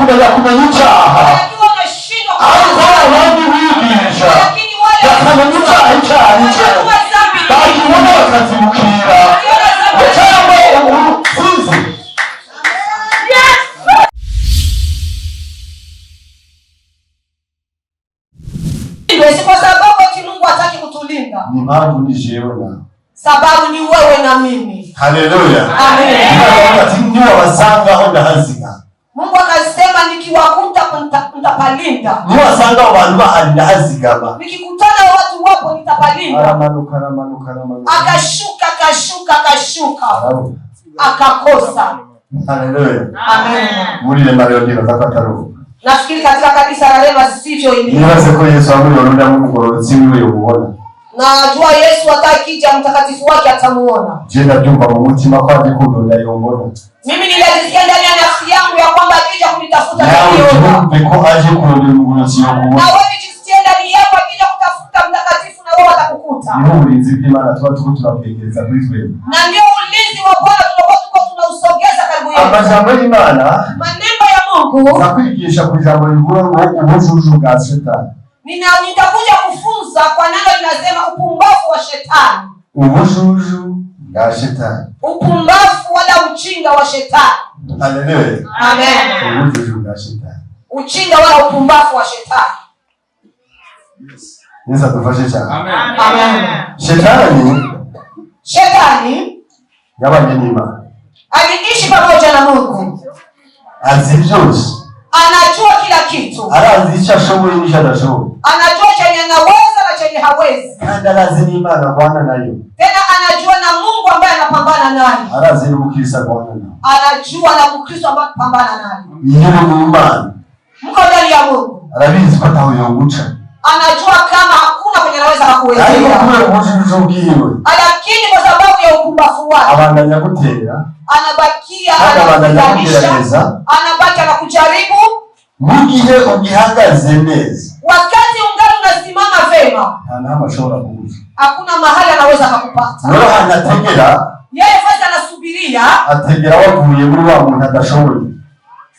kumenya icyaha ariko abandi bigisha bakamenya icyaha icyo ari cyo bakibona bakazibukira cyangwa ubusizi. Si kwa sababu ati Mungu hataki kutulinda. Ni mambo ni jewe na. Sababu ni wewe na mimi. Haleluya. Amen. Mungu wasanga ho ndahazika. Mungu akasema nikiwakuta nitapalinda. Mungu wasanga abantu bahari ndahazigama. Nikikutana watu wapo nitapalinda. Aramanuka. Akashuka. Akakosa. Haleluya. Amen. Muri le mareo dino zakataro. Nafikiri katika kanisa la leo sivyo ilivyo. Niwaze ko Yesu amurunda mu mugororotsi wiwe ubona. Najua Yesu atakija mtakatifu wake atamuona. Je, ndabyumva mu mutima ko agikundo ndayobora. Mimi nilijisikia ndani ya nafsi yangu ya kwamba akija kunitafuta nitaona. Beko aje kurondera umugororotsi wako. Na wewe jisikia ndani yako akija kutafuta mtakatifu na wewe atakukuta. Ni ulinzi bw'Imana tuba tunapegereza kuri twe. Na ndio ulinzi wa Bwana tunausogeza karibu yetu. Amajambo y'Imana. Maneno ya Mungu. Nakwigisha ku ijambo rivuga ngo ubujuju bwa Shetani. Nitakuja kufunza kwa neno linasema upumbavu wa Shetani. Ubujuju bwa Shetani. Upumbavu wala uchinga wa Shetani. Haleluya. Amen. Ubujuju bwa Shetani. Uchinga wala upumbavu wa Shetani. Yesu atufashe cyane. Amen. Shetani yabanye n'Imana. Aliishi pamoja na Mungu. Azi byose. Anajua kila kitu. Arazi icyo ashoboye n'icyo adashoboye. Anajua chenye anaweza na chenye hawezi. Kandi arazi n'Imana Bwana nayo. Tena anajua na Mungu ambaye anapambana naye. Arazi n'Umukristo Bwana nayo. Anajua na Mkristo ambaye anapambana naye. Yeye ni Imana. Mko ndani ya Mungu. Arabizi ko ataho yoguca. Anajua kama hakuna kwenye anaweza kukuwezea. Lakini kwa sababu ya upumbavu wake abandanya gutera. Anabakia anakuganisha. Anabaki anakujaribu. Mugihe ugihagaze neza. Wakati ungali unasimama vema. Hana mashora kuguza. Hakuna mahali anaweza kukupata. Roho anategera. Yeye fasa anasubiria. Ategera wavuye muri wa muntu adashoboye.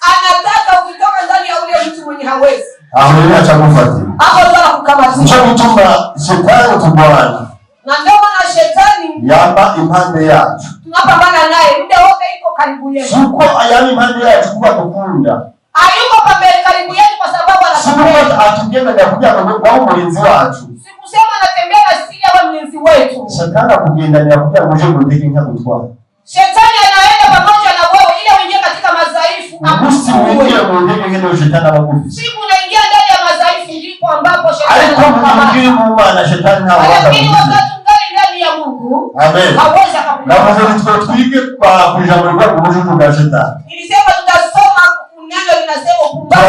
Anataka ukitoka ndani ya ule mtu mwenye hawezi. Aho ni achakufuatia. Hapo ndo anakukamata. Nicho gutuma Shetani tugwana. Na ndio maana Shetani yamba impande yacu. Tunapambana naye muda wote iko karibu yetu. Suko ayami impande yacu kuba dukunda. Ayuko pambele karibu yetu kwa sababu anatupenda. Suko atugenda ndakuja ngo mulinzi wacu. Sikusema anatembea na sisi kama mlinzi wetu. Shetani akugenda ndakuja ngo je ndeke nka gutwara. Shetani anaenda pamoja na wewe ile uingie katika madhaifu. Usiingie mu ndege ngene Shetani abagufi. Siku unaingia ndani ya madhaifu ndipo ambapo Shetani anakukamata. Mungu Shetani na wakati. Lakini wakati ungali ndani ya Mungu, amen. Hawezi akakukamata. Na mwanzo twige kwa kujambo kwa ubujuju bwa Shetani. Nilisema tutasoma neno linasema upumbavu.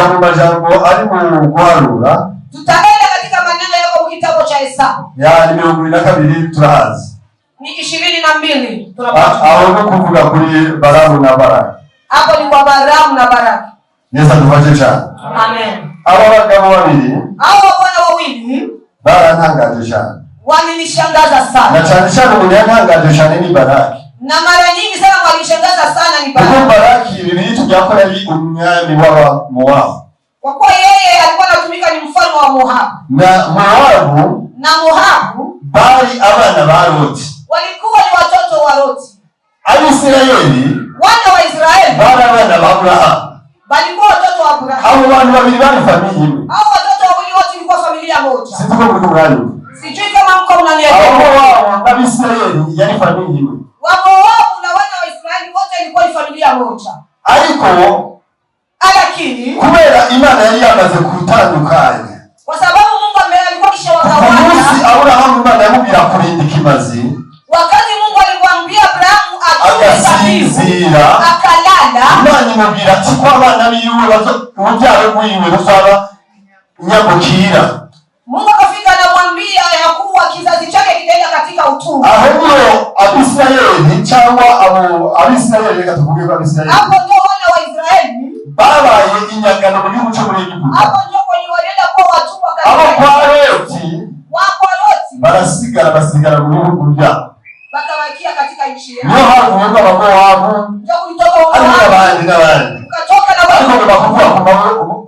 Kwa majambo ali mu kwarura. Tutaenda katika maneno yako kitabu cha Hesabu. Ya ni 22 turahazi. Ni 22 tunapata. Aho kuvuga kuri Balamu na Baraki. Hapo ni kwa Balamu na Baraki. Yesu atufache cyane. Amen. Abo bagabo babiri. Hao bwana wawili barantangaje cyane. Walinishangaza sana. Na cyane uliyantangaje cyane ni Baraki. Na mara nyingi sana walishangaza sana ni Baraki. Kwa Baraki ibintu byakora ari umwami wa Moabu. Kwa kuwa yeye alikuwa anatumika ni mfalme wa Moabu. Na Moabu bali abana ba Loti. Walikuwa ni watoto wa Loti. Abisirayeli wana wa Israeli bali abana ba Abrahamu. Walikuwa watoto wa Abrahamu. Hao watu babiri bali familia. Hao watoto wawili wote walikuwa familia moja. Sisi kwa mkubali. Sijui kama mko mnanielewa. Hao wa Israeli yani familia. Wamoabu na wana wa Israeli wote ilikuwa ni familia moja. Lakini kubera Imana yari yamaze kutandukanya. Kwa sababu Mungu alikuwa kishawagawanya. Musi Abrahamu Imana yamubwira kurinda ikimazi. Wakati Mungu alimwambia Abrahamu agasinzira akalala. Imana imubwira ati kwa abana biwe urubyaro rwiwe ruzaba nyamukira. Mungu akafika na mwambia ya kuwa kizazi chake kitaenda katika utumwa. Ahubwo Abisirayeli cyangwa Abisirayeli katuvuge kwa Abisirayeli. Hapo ndio wana wa Israeli babaye inyagano mu gihugu cyo muri Egiputa. Hapo ndio kwenye walienda kwa watumwa katika. Abo kwa Loti basigara mu bihugu byabo. Bakabakia katika nchi yao. Ndio hapo wako Moabu. Ndio kutoka Moabu. N'abandi. Kutoka na wao.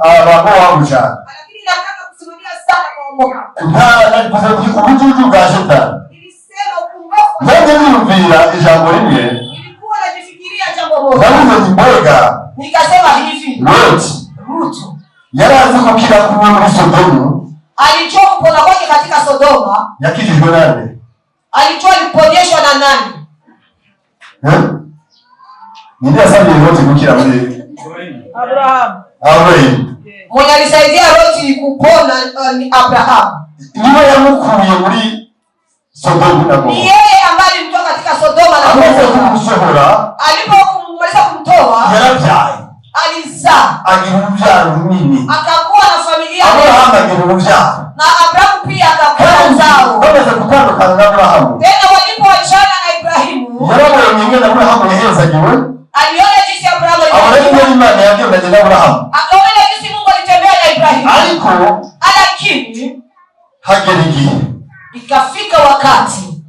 abamowabu cyane. Lakini nataka kusimamia sana kwa Moabu. Ubujuju bwa Shetani. Nilisema upumbavu. Nanjye niyumvira ijambo rimwe. Nilikuwa najifikiria jambo moja. Navuze mbega. Nikasema hivi. Rutu. Yarazi kukira kuba muri Sodomu. Alijua kupona kwake katika Sodoma. Yakijijwe nani? Alijua aliponyeshwa na nani? Ndio sababu yote kukira muri Abraham. Mwenye alisaidia Loti kupona ni Abraham. Niwe yamukuye muri Sodomu na Gomora. Yeye ambaye alimtoa katika Sodoma na Gomora. Alipomaliza kumtoa, yarabyaye. Alizaa. Agira urubyaro runini. Akakuwa na familia. Abraham agira urubyaro. Na Abraham pia akakuwa na uzao. Bamaze gutandukana na Abraham. Tena walipoachana na Ibrahimu. Yarabonye ingene Abraham yahezagiwe. Aliona jinsi Abraham alikuwa Imana yagendanye na Abraham. Akaona jinsi Mungu alitembea na Ibrahimu. Lakini hagera igihe. Ikafika wakati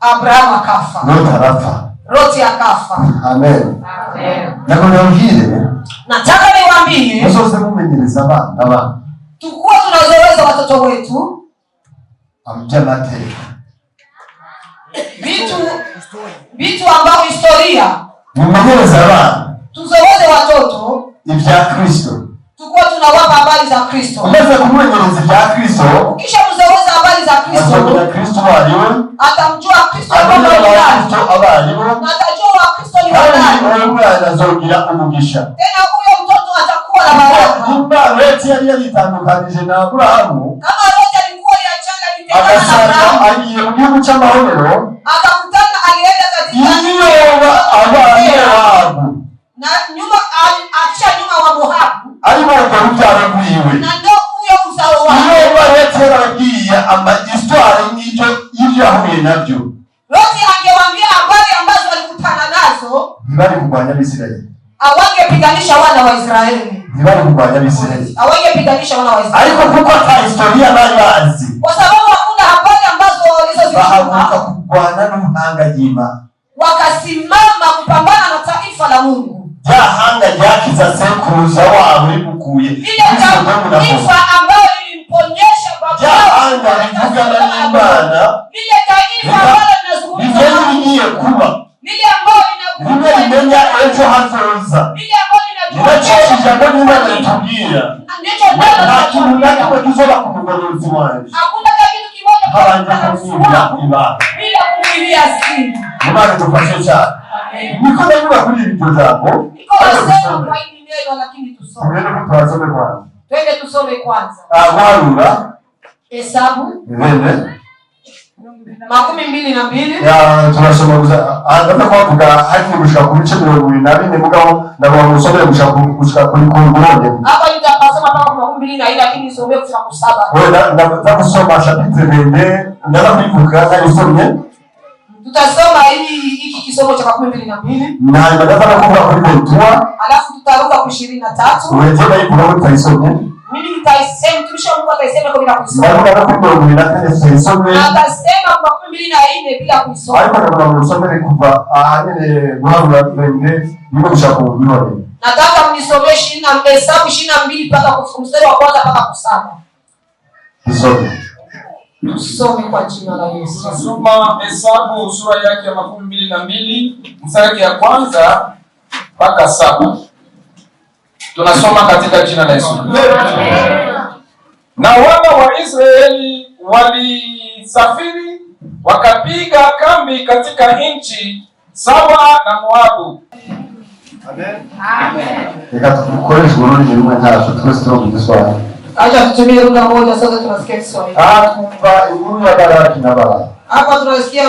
Abraham akafa. Loti akafa. Amen. Nakuambie. Nataka niwaambie. Msose mumenyereza abana. Tukua tunazoeza watoto wetu. Amjamate. Vitu ambao historia. Mumenyereza abana. Tuzoeze watoto. Ibya Kristo. Tukua tunawapa habari za Kristo. Unaweza kumwenyereza ibya Kristo. Ukisha mzoeza habari za Kristo. Atamjua Kristo waliwe. Atamjua Kristo kwamba ni nani. Atajua Kristo ni nani. Wewe anazogira umugisha. Tena huyo mtoto atakuwa na baraka. Nimba Loti alitandukanije na Abraham. Kama Loti alikuwa aliachana litengana na Abraham. Agiye mu gihugu cy'amahoro. Akakutana alienda katika na nyuma akisha nyuma wa Moabu. Alimo urubyaro rwiwe. Na ndio huyo uzao wake. Niyo bareteragiye histoire y'ibyo yahuye nabyo. Loti angewaambia habari ambazo walikutana nazo. Ntibari kurwanya Abisirayeli. Awangepiganisha wana wa Israeli. Ntibari kurwanya Abisirayeli. Awangepiganisha wana wa Israeli. Ariko kuko ata historia bari bazi. Kwa sababu hakuna habari ambazo walizozijua. Bahaguruka kurwana n'ubuhanga bw'Imana. Wakasimama kupambana na taifa la Mungu. Jahanga ryakiza sekuruza wabo ribukuye. Ile taifa ambayo ilimponyesha baba. Jahanga rivugana n'Imana. Ile taifa ambayo linazungumza. Ile ligiye kuba. Ile ambayo inakuwa limenya ejo hazoza. Ile ambayo inajua. Inachosha jambo Imana itubwira. Ndicho ndio nakimwe kizoba kumugorozi wanje. Hakuna kitu kimoja habanje kumwibira Imana. Bila kumwilia siri. Imana tufashe cyane. Niko ndavuga kuri ibi jambo. Niko nasema kwa hili neno lakini tusome. Twende tusome kwanza. Warura. Hesabu. Nene. 22. Ya tunasoma gusa. Ndabona ko kuvuga hari gushika ku bice 24 mugabo ndabona musomere gushika kuri kuronde. Hapa nitasoma mpaka 24 lakini nisome kushika ku 7. Wewe ndabusoma chapitre 22 ndala kuvuga kandi usomye. Tutasoma hiki kisomo cha 22. Na ndabona kuvuga kuri Bentua. Alafu tutaruka ku 23. Wewe je ivuga utaisomye? Mimi nitaisema tulisha Mungu ataisema kwa bila kusoma. Ndabona kuri 24 utaisomye. Atasema kwa 24 bila kusoma. Ariko ndabona musomere kuva ahanyene guhabura bende niko gushaka kubibone. Nataka mnisomee Hesabu 22 mpaka mstari wa kwanza mpaka kusaba. Tusome kwa jina la Yesu. Tunasoma Hesabu sura yake ya 22 mstari ya kwanza mpaka 7. Tunasoma katika jina la Yesu. Na wana wa Israeli walisafiri wakapiga kambi katika nchi sawa na Moabu. Amen. Amen. Tukoreshe ururimi rumwe ntazo twese tuvuga Kiswahili. Acha tutumie lugha moja sasa tunasikia Kiswahili. Kumva inkuru ya Baraki na Balamu. Hapa tunasikia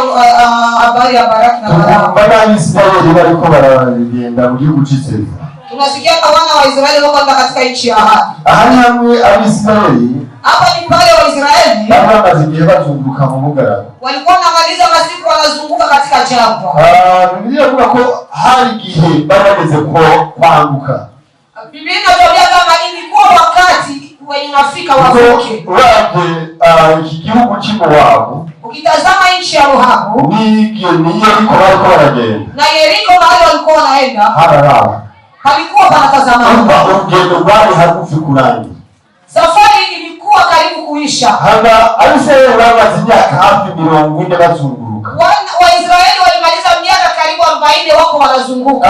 habari ya Baraki na Balamu. Baba Israeli bariko baragenda mu gihugu cy'Isirayeli. Tunasikia wana wa Israeli wako katika nchi ya ahadi. Ahadi hamwe Abisirayeli. Hapa ni pale wa Israeli. Baba bazigiye bazunguka mu mugara. Walikuwa wanamaliza masiku wanazunguka katika jangwa. Biblia ivuga ko hari igihe barageze ko kwambuka. Biblia inatuambia kama ilikuwa wakati wenye unafika wavuke. Iki gihugu cy'Imowabu. Ukitazama nchi ya Moabu. Ni Yeriko bariko baragenda. Na Yeriko mahali walikuwa wanaenda. Hararaba. palikuwa panatazamana. Urugendo rwari hagufi kurangira. Safari ilikuwa karibu kuisha. Haba Abisirayeli bamaze imyaka hafi 40 bazunguruka. Waisraeli walimaliza miaka karibu 40 wako wanazunguka.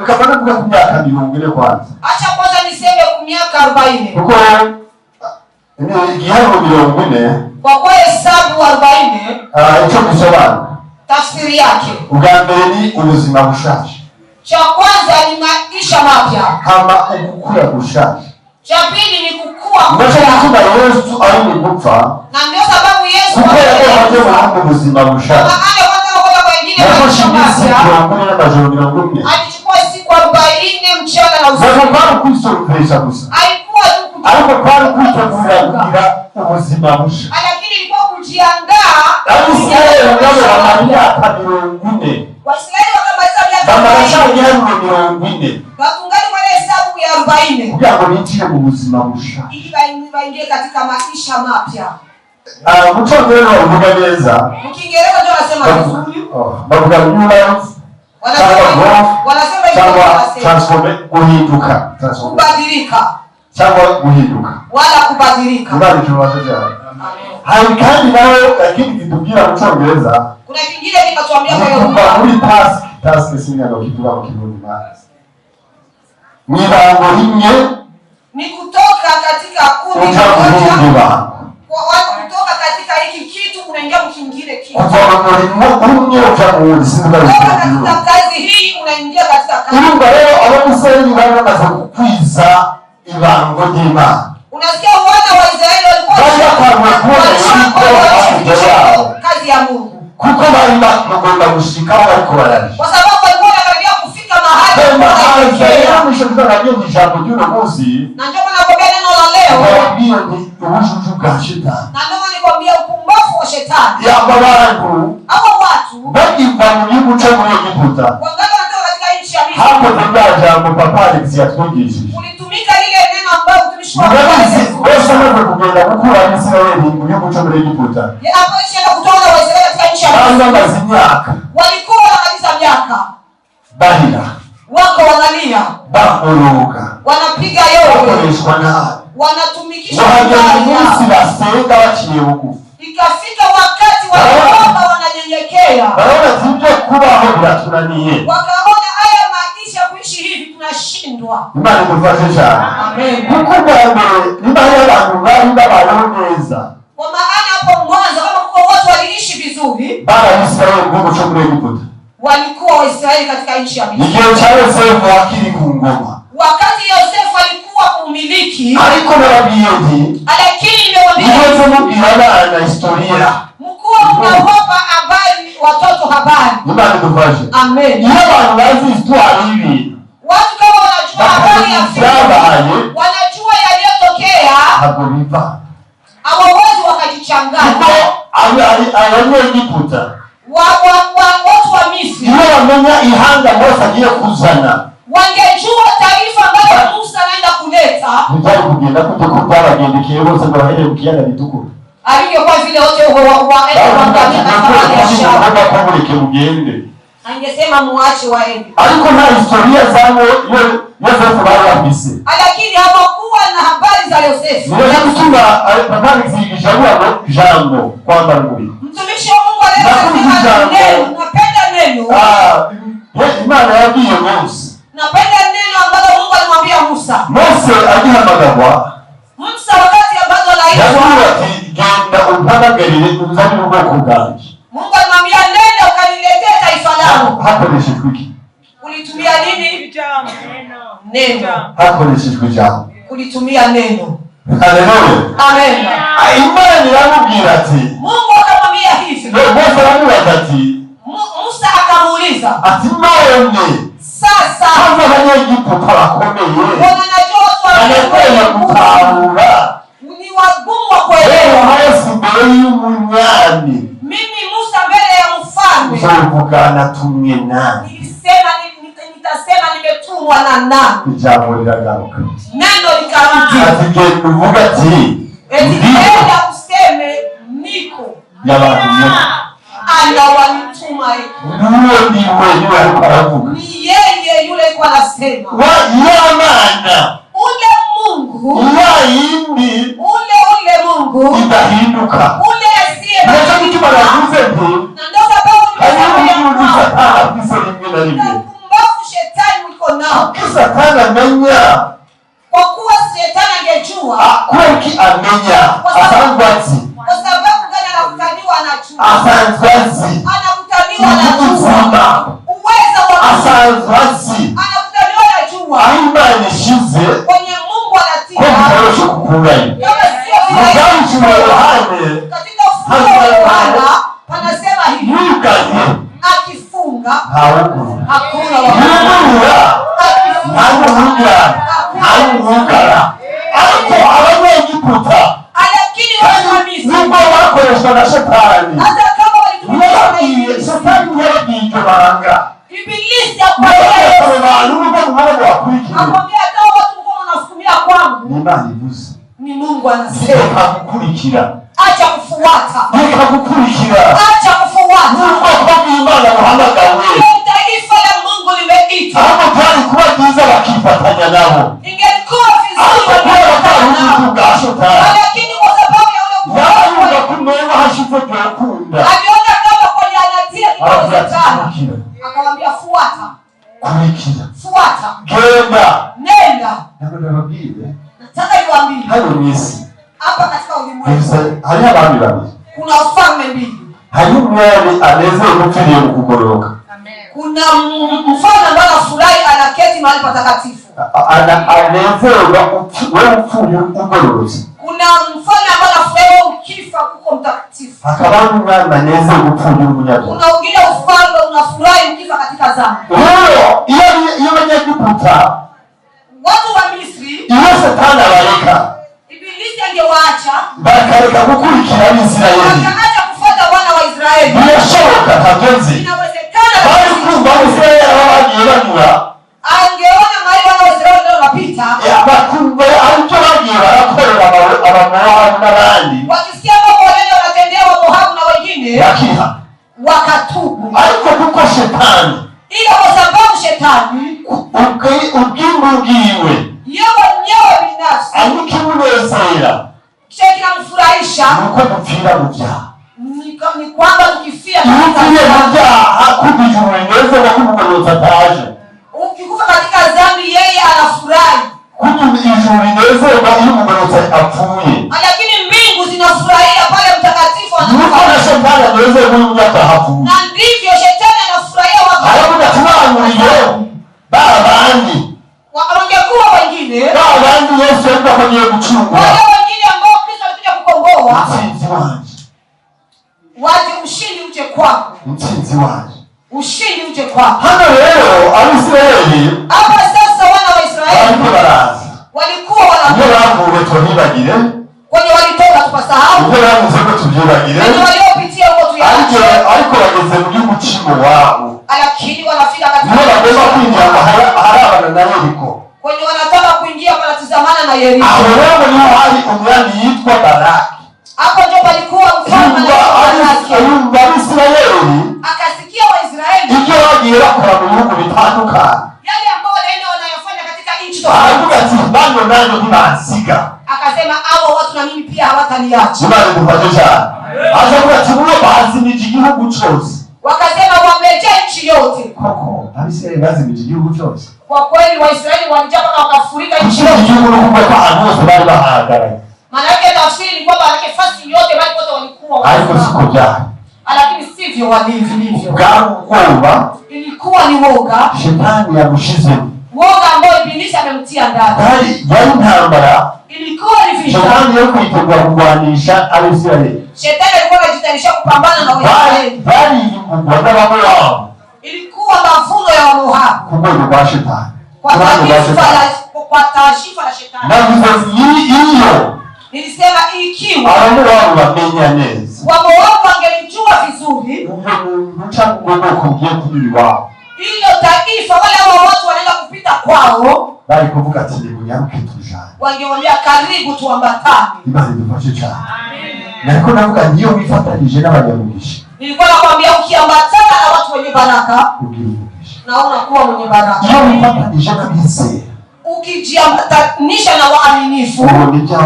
Kama kuvuga ku myaka 40 kwanza. Acha kwanza niseme ku miaka 40. Kuko igihano 40 kwa kuwa hesabu 40 icyo bisobanura tafsiri yake ubwa mbere ni ubuzima bushaje. Cha kwanza ni maisha mapya. Hama ukukura bushaje. Cha pili ni kukua mpya. Ndio Yesu ali gupfa. Na ndio sababu Yesu alikuwa ubuzima bushaje. Maana watu kwa wengine maisha mapya. Alichukua siku 40 mchana na usiku. Ndio kuisorpresha gusa. Alikuwa tu alikuwa kuitegura ubuzima busha. Lakini ilikuwa kujiandaa. Abisirayeli ndio miaka 40. Waisraeli wakamaliza miaka 40. Watungali kwa hesabu ya 40. Kugira ngo nitire mu buzima busha. Ili waingie katika maisha mapya. Mchongereza uvuga neza. Mkiingereza ndio wanasema vizuri. Bavuga new life. Wanasema transform guhinduka. Kubadilika. Cyangwa guhinduka. Wala kubadilika. Ndani tunawateja. Hai kandi nawe lakini kitubwira mu Cyongereza. Kuna kingine kinatuambia kwa hiyo. Muri task singa ndo kivuga mu Kirundi mazi. Mibango rimwe ni kutoka katika kundi moja. Kwa watu kutoka katika hiki kitu unaingia kingine kitu. Kutoka umwe ujamu singa katika kazi hii unaingia katika kazi. Urumva rero abamiseri baramaze kukwiza ibango ry'Imana. Unasikia wana wa Israeli walikuwa kazi ya Mungu. Kuko bari bagomba gushika ariko barari. Kwa sababu walikuwa wanakaribia kufika mahali ijambo ry'uno munsi. Na ndio nakwambia neno la leo. Ndio ni ubushuju bwa shetani. Na ndio nikwambia upumbavu wa shetani. Yabo abantu. Hao watu bagimba mu gihugu cyo muri Egiputa. Wangapi wanatoka katika nchi ya Misri? Hapo tunajambo papa Alex yatwigishije. Ulitumika lile neno ambalo tumishi wa Mungu wewe amaze kugenda gukura Israeli mu gihugu cyo muri Egiputa. Hapo ishaenda kutoka Waisraeli katika nchi ya Misri. Walikuwa wanamaliza miaka. Bahira. Wako wanalia. Bakoroka. Wanapiga yowe. Wanatumikisha ikafika wakati wanaomba wananyenyekea. Wakaona haya maisha kuishi hivi tunashindwa. Amen. Kwa maana hapo mwanzo kama kwa watu waliishi vizuri. Walikuwa Waisraeli katika nchi ya Misri. Wakati Yosefu alikuwa kumiliki. Lakini nimewambia mkuu unawapa habari watoto habari. Amen. Watu kama wanajua habari ya Mungu, wanajua yaliyotokea, hawawezi wakajichanganya. Watu wa Misri wangejua taarifa ambayo Musa anaenda kuleta. Alingekuwa vile wote angesema muache waende. Lakini hawakuwa na habari za Yosefu. Mtumishi wa Mungu anasema napenda neno. Napenda neno ambalo Mungu alimwambia Musa. Musa wakati ambazo anaitwa Mungu alimwambia nenda ukaniletee taifa langu. Ulitumia nini? Neno. Ulitumia neno. Haleluya. Amen. Imani iramubwira ati. Mungu akamwambia hivi. Musa akamuuliza. Ati none. Sasa. Hapo Abanyegiputa bakomeye. Wanajua kutahura. Ni wagumu wa kuelewa. Mimi Musa mbele ya mfalme. Uzavugana tumwe nani? Nitasema nimetumwa na nani? Ijambo liragaruka. Neno likarudi. Ati uvuga ati. Nenda useme niko. Ana wanituma. Ndiwe aravuga. Ni yeye ndiye yule yuko anasema wa yamana ule Mungu ya yindi ule Mungu idahinduka ule asiye nacyo gituma yavuze nti na ndio sababu nimesema afise rimwe na rimwe mpumbavu shetani uko nao Satani amenya kwa kuwa shetani angejua kweki amenya asanzwe azi kwa sababu gani anakutaniwa anajua asanzwe azi anakutaniwa anajua uwezo wa asanzwe azi anakutaniwa anajua aho Imana ishize kwenye Mungu anatia ko bitaroshe kukunganya kama sio mugamshi wa Yohane katika ufunuo wa Yohana panasema hivi yugaye akifunga hawukuru hakuna yurura ntanuhugara ntanuhugara ariko abanyegiputa lakini wasimamizi nubwo bakoreshwa na Shetani hata kama walitumia Shetani yarabije banga Ibilisi akwambia hata watu mko mnafukumia kwangu Imana ivuze ni Mungu anasema kukurikira acha kufuata kukurikira acha kufuata nuko Imana muhamagawe taifa la Mungu limeitwa hapo tayari kuba byiza bakifatanya nabo ingekuwa vizuri lakini kwa sababu ya ule kumwema hashize byakunda aliona kama kwenye anatia kitabu akamwambia fuata kurikira fuata genda nenda nababwire nataka niwaambie hano mwisi hapa katika ulimwengu hari abami babiri kuna ufalme mbili hari umwami anezerwa gupfiriye mu kugororoka kuna mfalme ambaye anafurahi anaketi mahali patakatifu anezerwa wewe upfuye ugororotse kuna mfalme ambaye anafurahi ukifa kuko mtakatifu hakaba umwami anezerwa gupfuye umunyabyaha kuna ungine ufalme unafurahi ukifa katika dhambi rero iyo abanyegiputa watu wa Misri iyo Satani abareka Ibilisi angewaacha bakareka gukurikira Abisirayeli wakaacha kufuata wana wa Israeli birashoboka kagenzi inawezekana bari kumva Abisirayeli bagiye banyura angeona mahali wana wa Israeli ndio wanapita bakumva aricyo bagiye barakorera Abamowabu n'abandi wakisikia mambo wale wanatendea Wamoabu na wengine bakiha wakatubu ariko kuko Shetani ila kwa sababu shetani ubwiwe yeye binafsi alikimunezera kinamfurahisha nuko dupfira mu byaha ni kwamba tukifia katika byaha kubijuru neza bakugorotsa taje ukikufa katika dhambi yeye anafurahi kubijuru neza bakugorotsa apfuye lakini mbingu zinafurahia pale mtakatifu anakufa na Shetani anaweza kunyata hapo na ndivyo shetani anafurahia wakati tunamuriyo babandi wangekuwa wengine babandi Yesu alikuwa kwenye kuchunga wale wengine ambao Kristo alikuja kukomboa mtinzi wanje waje ushindi uje kwako mtinzi wanje ushindi uje kwako hano leo Abisirayeli hapa sasa wana wa Israeli walikuwa wanavuwe tubibagire kwenye walitoka tupasahau ibyo bavuze ko tubyibagire kwenye waliopitia huko tuyaache ariko bageze mu gihugu wabo lakini wanafika katika niho bagomba kwinjira harabana na Yeriko kwenye wanataka kuingia wanatazamana na Yeriko aho rero niho hari umwami yitwa Baraki hapo ndio palikuwa mfalme ayumva Abisirayeli akasikia Waisraeli ibyo bagiye bakora mu bihugu bitandukanye yale ambao wanaenda wanayafanya katika nchi aravuga tofauti ati bano nanyo ntibansiga akasema hao watu na mimi pia hawataniacha Imana idufashe cyane azavuga ati uwo bazinije igihugu cyose wakasema wamejaa nchi yote koko Abisirayeli bazinije igihugu cyose kwa kweli Waisraeli walijaa mpaka wakafurika nchi yote igihugu n'ukumva ko ahantu hose bari bahangaraye maana yake tafsiri ni kwamba nafasi yote bali wote walikuwa ariko siko byari lakini sivyo walivyo bwaba ilikuwa ni woga Shetani yamushize woga ambao Ibilisi amemtia ndani yari intambara ilikuwa ni vita Shetani yo kwitegura kurwanisha Abisirayeli Shetani alikuwa anajitayarisha kupambana na Waisraeli bari imbugwa n'Abamowabu ilikuwa mavuno ya Wamoabu ku rwego rwa Shetani kwa taashifa la Shetani navuze iyo nilisema ikiwa Abamowabu bamenya neza Wamoabu wangelijua vizuri cyangwa ubwoko bugiye kunyura iwabo hilo taifa wale ambao watu wanaenda kupita kwao bari kuvuga ati nimunyaruke tujane wangewaambia karibu tuambatane Imana idufashe cyane nariko navuga niyo wifatanije n'abanyamugisha nilikuwa nakwambia ukiambatana na watu wenye baraka ugira umugisha na unakuwa mwenye baraka. Iyo wifatanije n'abizera, ukijiambatanisha na waaminifu, unafika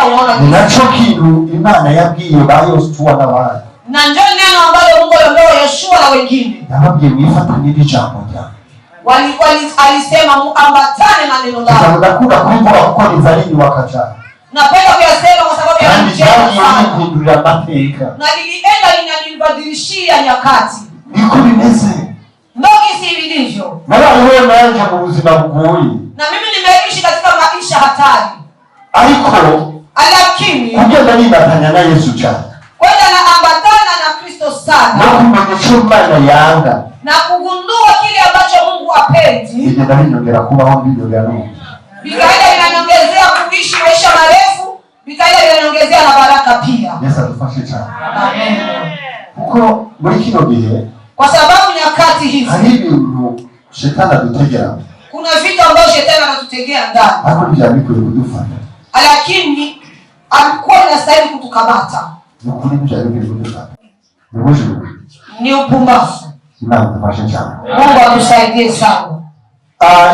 unaona ni nacho kintu Imana yabwiye ba Yoshua n'abandi. Na ndio neno ambalo Mungu aliambia Yoshua na wengine. Yababwiye mwifatanije ijambo ryanjye. Alisema muambatane na neno lako. Ndakunda kuvuga kuko nizalini wakajana. Napenda kuyasema kwa sababu ya kuhindurira amateka. Na lilienda linanibadilishia nyakati. Niko bimeze. Ndoki si vilivyo. Wewe nanje mu buzima bugoye. Na mimi nimeishi katika maisha hatari. Lakini kugenda nibatanya na Yesu cyane. Kwenda na ambatana na Kristo sana. Na kumenya icyo Imana yanga. Na kugundua kile ambacho Mungu apendi. Igenda binyongera kubaho binyongera no. Bikaenda inaniongezea kuishi maisha marefu, bikaenda inaniongezea na baraka pia. Yesu atufashe cyane. Amen. Kuko muri kino gihe, kwa sababu nyakati hizi hari ibintu shetani adutegera. Kuna vitu ambavyo shetani anatutegea ndani. Hapo ndio alikuwa kudufanya. Lakini alikuwa anastahili kutukamata. Nukuri ndio alikuwa kudufanya. Ni upumbavu. Imana atufashe cyane. Mungu atusaidie sana.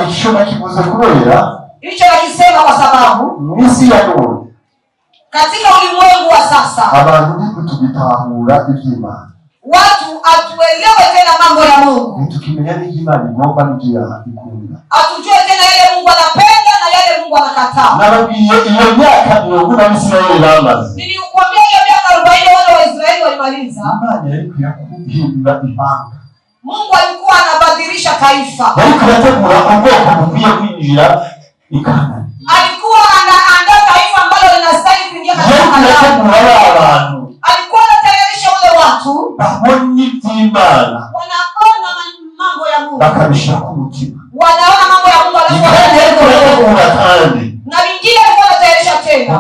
Icho nakivuze kubera. Hicho nakisema kwa sababu misi ya nuru. Katika ulimwengu wa sasa, abantu ni kutubitahura iby'Imana. Watu atuelewe tena mambo ya Mungu. Tukimenya n'Imana igomba n'ijya ikunda. Atujue tena yale Mungu anapenda na yale Mungu anakataa. Nabagiye iyo myaka 40 Israeli bamaze. Nilikwambia hiyo miaka 40 wale wa Israeli walimaliza. Imana yalikuwa kuhindura ibanga. Mungu alikuwa anabadilisha taifa. Alikuwa anategura ubwoko bukwiye kwinjira ikana. Alikuwa anaandaa taifa ambalo linastahili kuingia katika abantu. Alikuwa anatayarisha wale watu babonye iby'Imana. Wanaona mambo ya Mungu. Bakabisha ku mutima. Wanaona mambo ya Mungu alafu na wengine walikuwa wanatayarisha tena.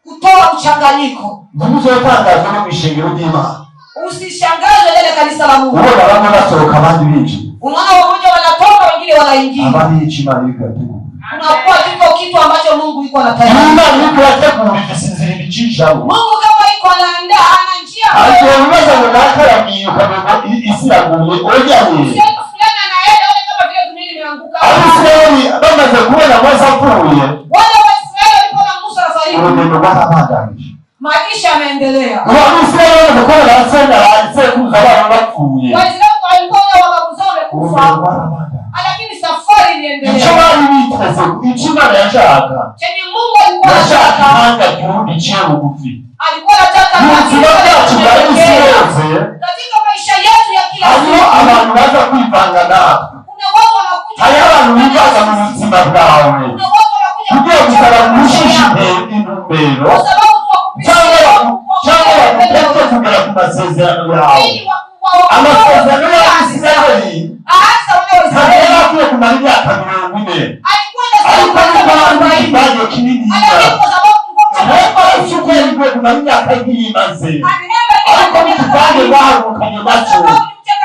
Kutoa mchanganyiko. Mungu yatangaza no mishengero y'Imana. Usishangazwe ndani ya kanisa la Mungu. Unaona watu wanatoka abandi binji. Unaona wamoja wanatoka wengine wanaingia. Abandi Imana iko yategura. Unakuwa kitu ambacho Mungu yuko anatayarisha. Imana iko yategura isinzira ibicisha. Mungu kama iko anaandaa ana njia. Aliweza kunakaramiyo kama isiraguye ojaye. Sema fulani anaenda wale kama vile dunia imeanguka. Alisema bamaze kuona Musa apfuye. Wale wa Israeli walipoona Musa afariki. Urugendo rwarabandanije. Maisha yameendelea. Waisraeli wanakuwa wanasema kuza wao wapfuye. Waislamu walikuwa wakabuza wamekufa. Lakini safari iliendelea. Ichobari biteze Imana yashaka. Chenye Mungu alikuwa anataka hanga kurudi cheo bugufi. Alikuwa anataka katika maisha yetu ya kila siku. Abantu baza kwivanga nabo. Kuna watu wanakuja. Hari abantu bibaza mu buzima bwawe. Kuna watu wanakuja kugira gusaramushishije intumbero. Kwa sababu kugera ku masezerano yawe. Amasezerano ya Isirayeli. Hakuwa kumara imyaka 40. Alikuwa kinini. Alikuwa kumara imyaka imaze. Alikuwa kibane bahukanye nacho.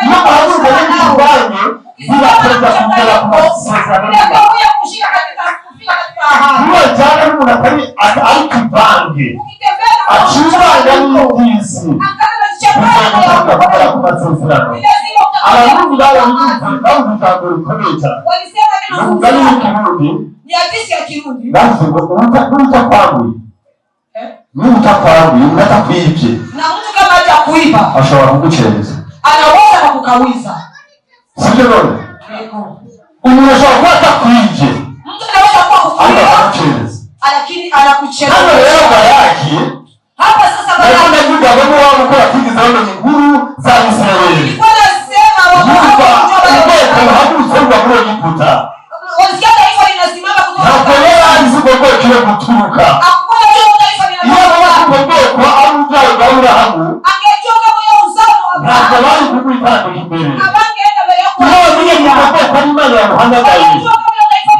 N'abantu b'ibibane bibakoza kugera ku masezerano yawe. Niwe jana n'umuntu ari kivange. Achibanga n'ubwisi. Kugera ku masezerano. Abantu b'abantu bikomeye cyane. Ni hadithi ya Kirundi. Basi utakwambia. Utakwambia unatakwibye. Na mtu kama hajakuiba ashobora kugucereza. Anaweza kukukawiza. Sio ndio? Unaweza kukwibye. Mtu anaweza kukukawiza. Lakini anakuchereza. Kama leo bayaki. Hapa sasa baada ya kuja baba wao kwa kitu za nguru za Israeli. Nilikuwa nasema Wasikia taifa linasimama kutoka. Nakuelewa alizipokuwa kile kuturuka. Hakuna hiyo taifa linasimama. Kwa Abrahamu. Angejua kama yeye uzao wa Abrahamu. Hakuwahi kukuipata kimbele. Abangeenda mbele yako. Ndio vile nilipokuwa kwa imani ya Muhammad Ali.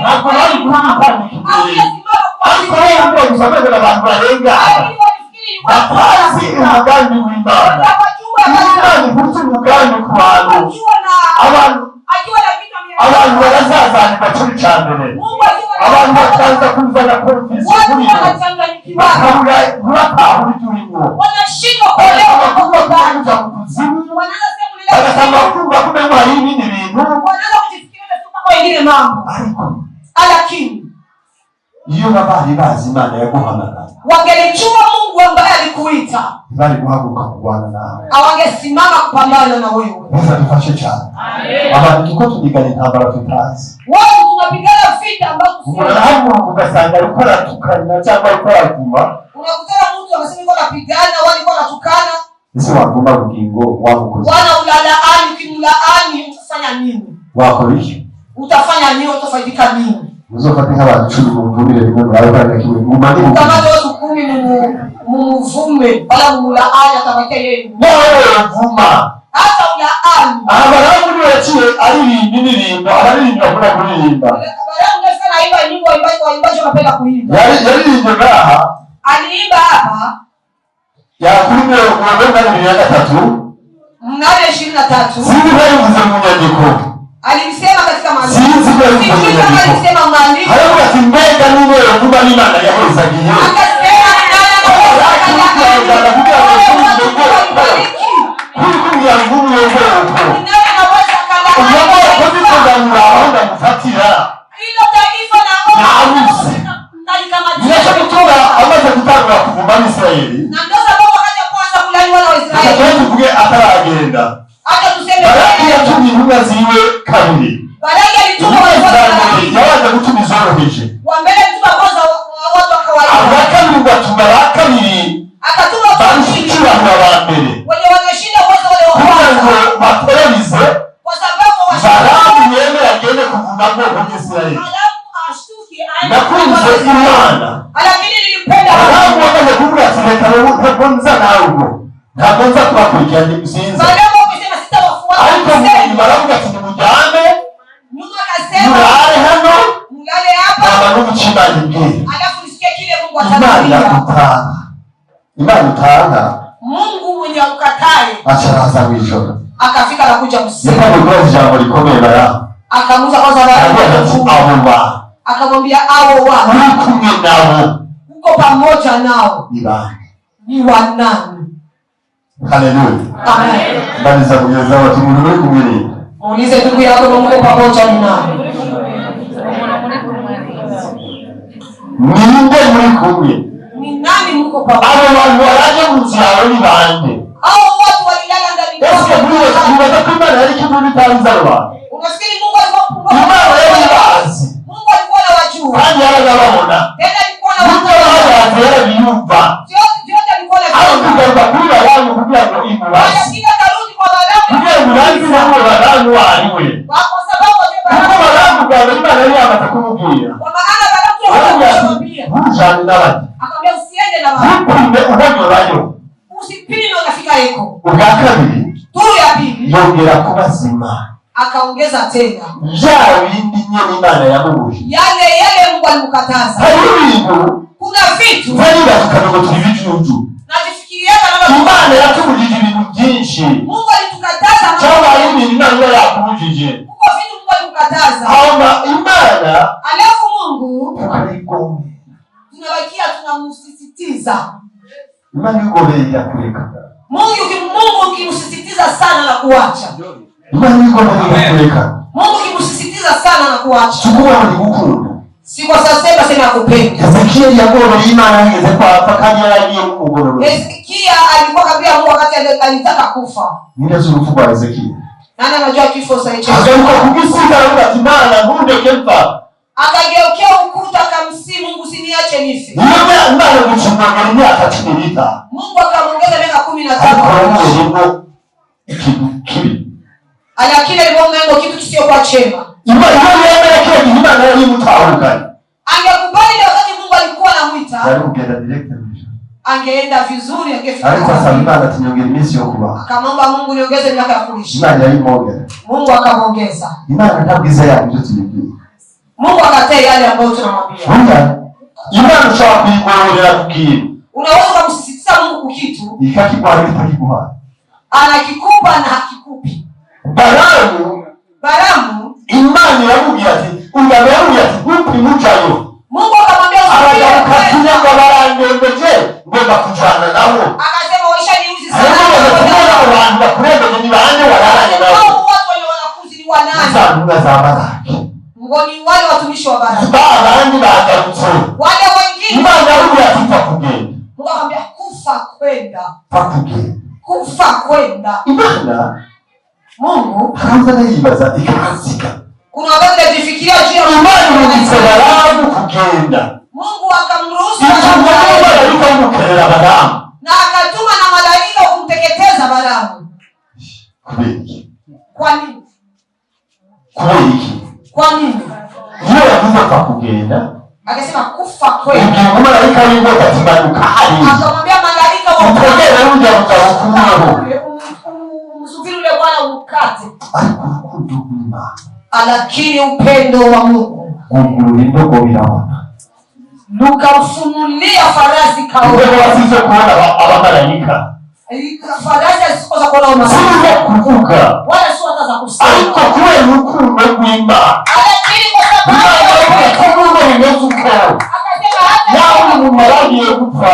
Hakuwahi kukuipata kimbele. Hakuwahi kukuipata na watu walenga. Basi ugandi w'Imana. Imana kutu ugandi kwano. Abantu barazaza bakiri cyane. Abantu bakaza kuzana konfisi kuri bo. Bakabura turimo. Wanashindwa kuelewa kwa kuzimu. Wanasema kumenya hari ibindi bintu. Wanaweza kujifikiria tu kama wengine mambo. Lakini iyo babari bazi Imana yaguhamagara, wangelijua Mungu ambaye alikuita, bali guhaguruka kurwana nawe, awangesimama kupambana na wewe. Mungu atufashe cyane. Abantu tuko tupigana intambara tutazi. Wao tunapigana vita ambazo sio. Unahamu ugasanga alikuwa anatukana cyangwa alikuwa aguma. Unakutana mtu anasema yuko anapigana, wao walikuwa wanatukana. Ese waguma bugingo wamukoze. Bwana ulalaani, ukimlaani utafanya nini? Wako iki? Utafanya nini? Utafaidika nini? Muzofate nk'abantu 10 mumvumire rimwe murabana kiwe ngumani. Kama watu 10 mumuvume bala mulaani atabakia yeye. Wewe vuma. Hata ulaani. Abaramu ni wachiye ari n'indirimbo abaririmba kuna kuririmba. Abaramu ndio sana imba nyimbo waimbaji wanapenda kuimba. Yaririmba ngaha. Aliimba hapa. Ya kumwe unaenda ni ya 3. Mnane 23. Sisi bali mzungunyandiko. Alisema katika maandiko. Sisi bali mzungunyandiko. Alisema maandiko. Hayo kasimeka nini wewe kuba ni Imana yakoza gihe. Akasema Mungu mwenye ukatae acharaza mwijoro akafika na kuja msiku. Ndipo jambo likomeye bara. Akamuza kwanza baba. Akamwambia hao watu kumwe nao. Uko pamoja nao. Ni wanani? Haleluya. Amen. Bali za kujeza watu mwenye kumwili. Muulize ndugu yako Mungu pamoja ni nani? Ninde muri kumwe? Ni nani mko pamoja? Abo bantu waraje muzyawe ni bande. Hao watu walilala ndani yako. Eske Mungu kumana yari kitu bitanzarwa. Unafikiri Mungu alikuwa Imana yari bazi. Mungu alikuwa anawajua. Kandi yarababona. Tena alikuwa anawajua. Yari biyumva. Vyote alikuwa anajua. Alikuwa kugira wanyu kugira ngo imubasi. Anashinda karudi kwa Balamu. Kugira murangi wa Balamu wariwe. Kwa sababu Kuko Balamu kwa Imana yari amatakubwira. Kwa maana Balamu anamwambia. Mujani nabandi. Akamwambia usiende na wao. Ntume ubanyorayo. Usipime unafika yeko. Ubwa kabiri. Turu ya pili. Yongera kubazima. Akaongeza tena. Ya bindi nyene Imana yamubuje. Yale Mungu alimkataza. Hari ibintu. Kuna vitu. Bari batukavuga turi bijuju. Najifikiria kama Imana yatubujije ibintu byinshi. Mungu alitukataza. Cyangwa ibintu Imana yakubujije. Kuko vitu Mungu alimkataza. Haona Imana. Alafu Mungu tukaigombe. Tunabakia tunamsisitiza. Imana igombe ya kureka. Mungu ukimsisitiza sana na kuacha. Imana igombe ya kureka. Mungu ukimsisitiza sana na kuacha. Chukua ni gukunda. Si kwa sasa sema kupenda. Ezekiel yagomba Imana yageze kwa afakanya yagiye mugororo. Ezekiel alikuwa kabla Mungu wakati alitaka kufa. Ndio zurufu kwa Ezekiel. Nani anajua kifo sasa hicho? Akaanza kugisiza ati Imana ngunde kempa. Akageukea ukuta akamsihi Mungu usiniache nife. Niambia Imana kuchunga miaka 10. Mungu akamwongeza miaka 15. Lakini alimwomba kitu kisio kwa chema. Imana yake Imana yalimtawuka. Angekubali wakati Mungu alikuwa anamuita. Alikuenda direct. Angeenda vizuri angefika. Alikuwa Imana tunyongere iminsi yo kuba. Akamwomba Mungu niongeze miaka ya kuishi. Imana yalimwongeza. Mungu akamwongeza. Imana ntabwiza yako ndio tulibii. Mungu akataa yale ambayo tunamwambia. Imana ushaka kuigororera kukiye. Unaweza kumsisitiza Mungu kitu. Ikakibwa itakikuha. Anakikupa na hakikupi. Balamu Imana yamubwira ati ungabera ati upi mucayo. Mungu akamwambia usikakunya ngo barangembeje ngomba kujana nabo. Akasema waisha niuzi sana. Abantu bakurebeje ni bande wararanye nabo. za Balaki. Ngoni wale watumishi wa Balaki. Abandi bagarutse. Wale wengine. Imana yari afite kugenda. Mungu akamwambia kufa kwenda. Pakugenda. Kufa kwenda. Imana Mungu akaanza yibaza ikazika. Kuna wakati alifikiria juu ya Imana ilisema kugenda. Mungu akamruhusu akamukera Balamu. Na akatuma na malaika kumteketeza Balamu. Kubiki. Kwa nini? Kubiki. Kwa nini? Yeye alikuwa kwa kugenda. Akasema kufa kwenda. Malaika yuko katika ukali. Akamwambia malaika wa Mungu ndio mtahukumu. Msubiri yule bwana ukate. Alikuwa lakini upendo wa Mungu. Mungu ndio kuona. Lukamfunulia farasi kaona. Ndio wasije kuona abamalaika. Farasi asikoza kuona. Sio kuvuka. Wala sio hata za kusema. Alikuwa mkuu kuimba. Lakini kwa sababu Mungu ni mtukufu. Akasema hata yao ni mmaradi kufa.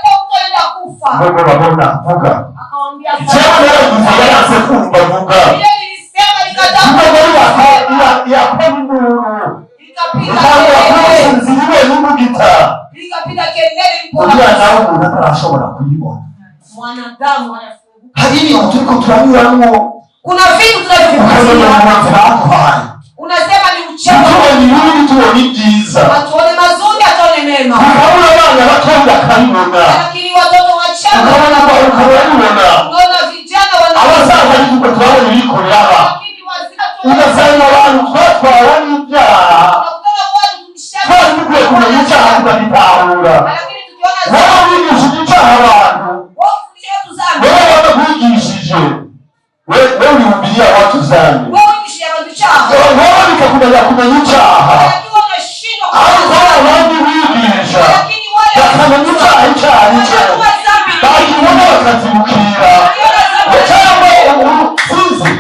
Kama utaenda kufa. Mungu anaona vuka. Akamwambia sema leo mtayari sekunde vuka. Ile nilisema nikataa. Ya Mungu. Ikapita kelele mpona. Ndio unatashobora kuyibona. Mwanadamu anafunguka. Hadi tuko tunaambiwa kuna vitu tunavyofikiria. Unasema ni uchawi. Ni nini tuone byiza. Atuone mazuri atone mema. Hauna bana batonda kanona. Lakini watoto wachawi unaona vijana wana abasaza niko twabona biko yaba. Lakini wazito unasema abantu twatwara nibya. Unakutana watu tumshaka. Twari kuna icyaha tukabitahura. Lakini tukiona wao bigishije icyaha abantu. Wao yetu zambi. Wao wabigishije. Wewe ulihubiria watu zambi. Wao bigishije abantu icyaha. Wao bikakuja kumenya icyaha. Lakini wanashindwa kwa wao bigisha. Lakini wale bakamenya icyaha bakibona bakazimukira. Cyangwa ubufunzi.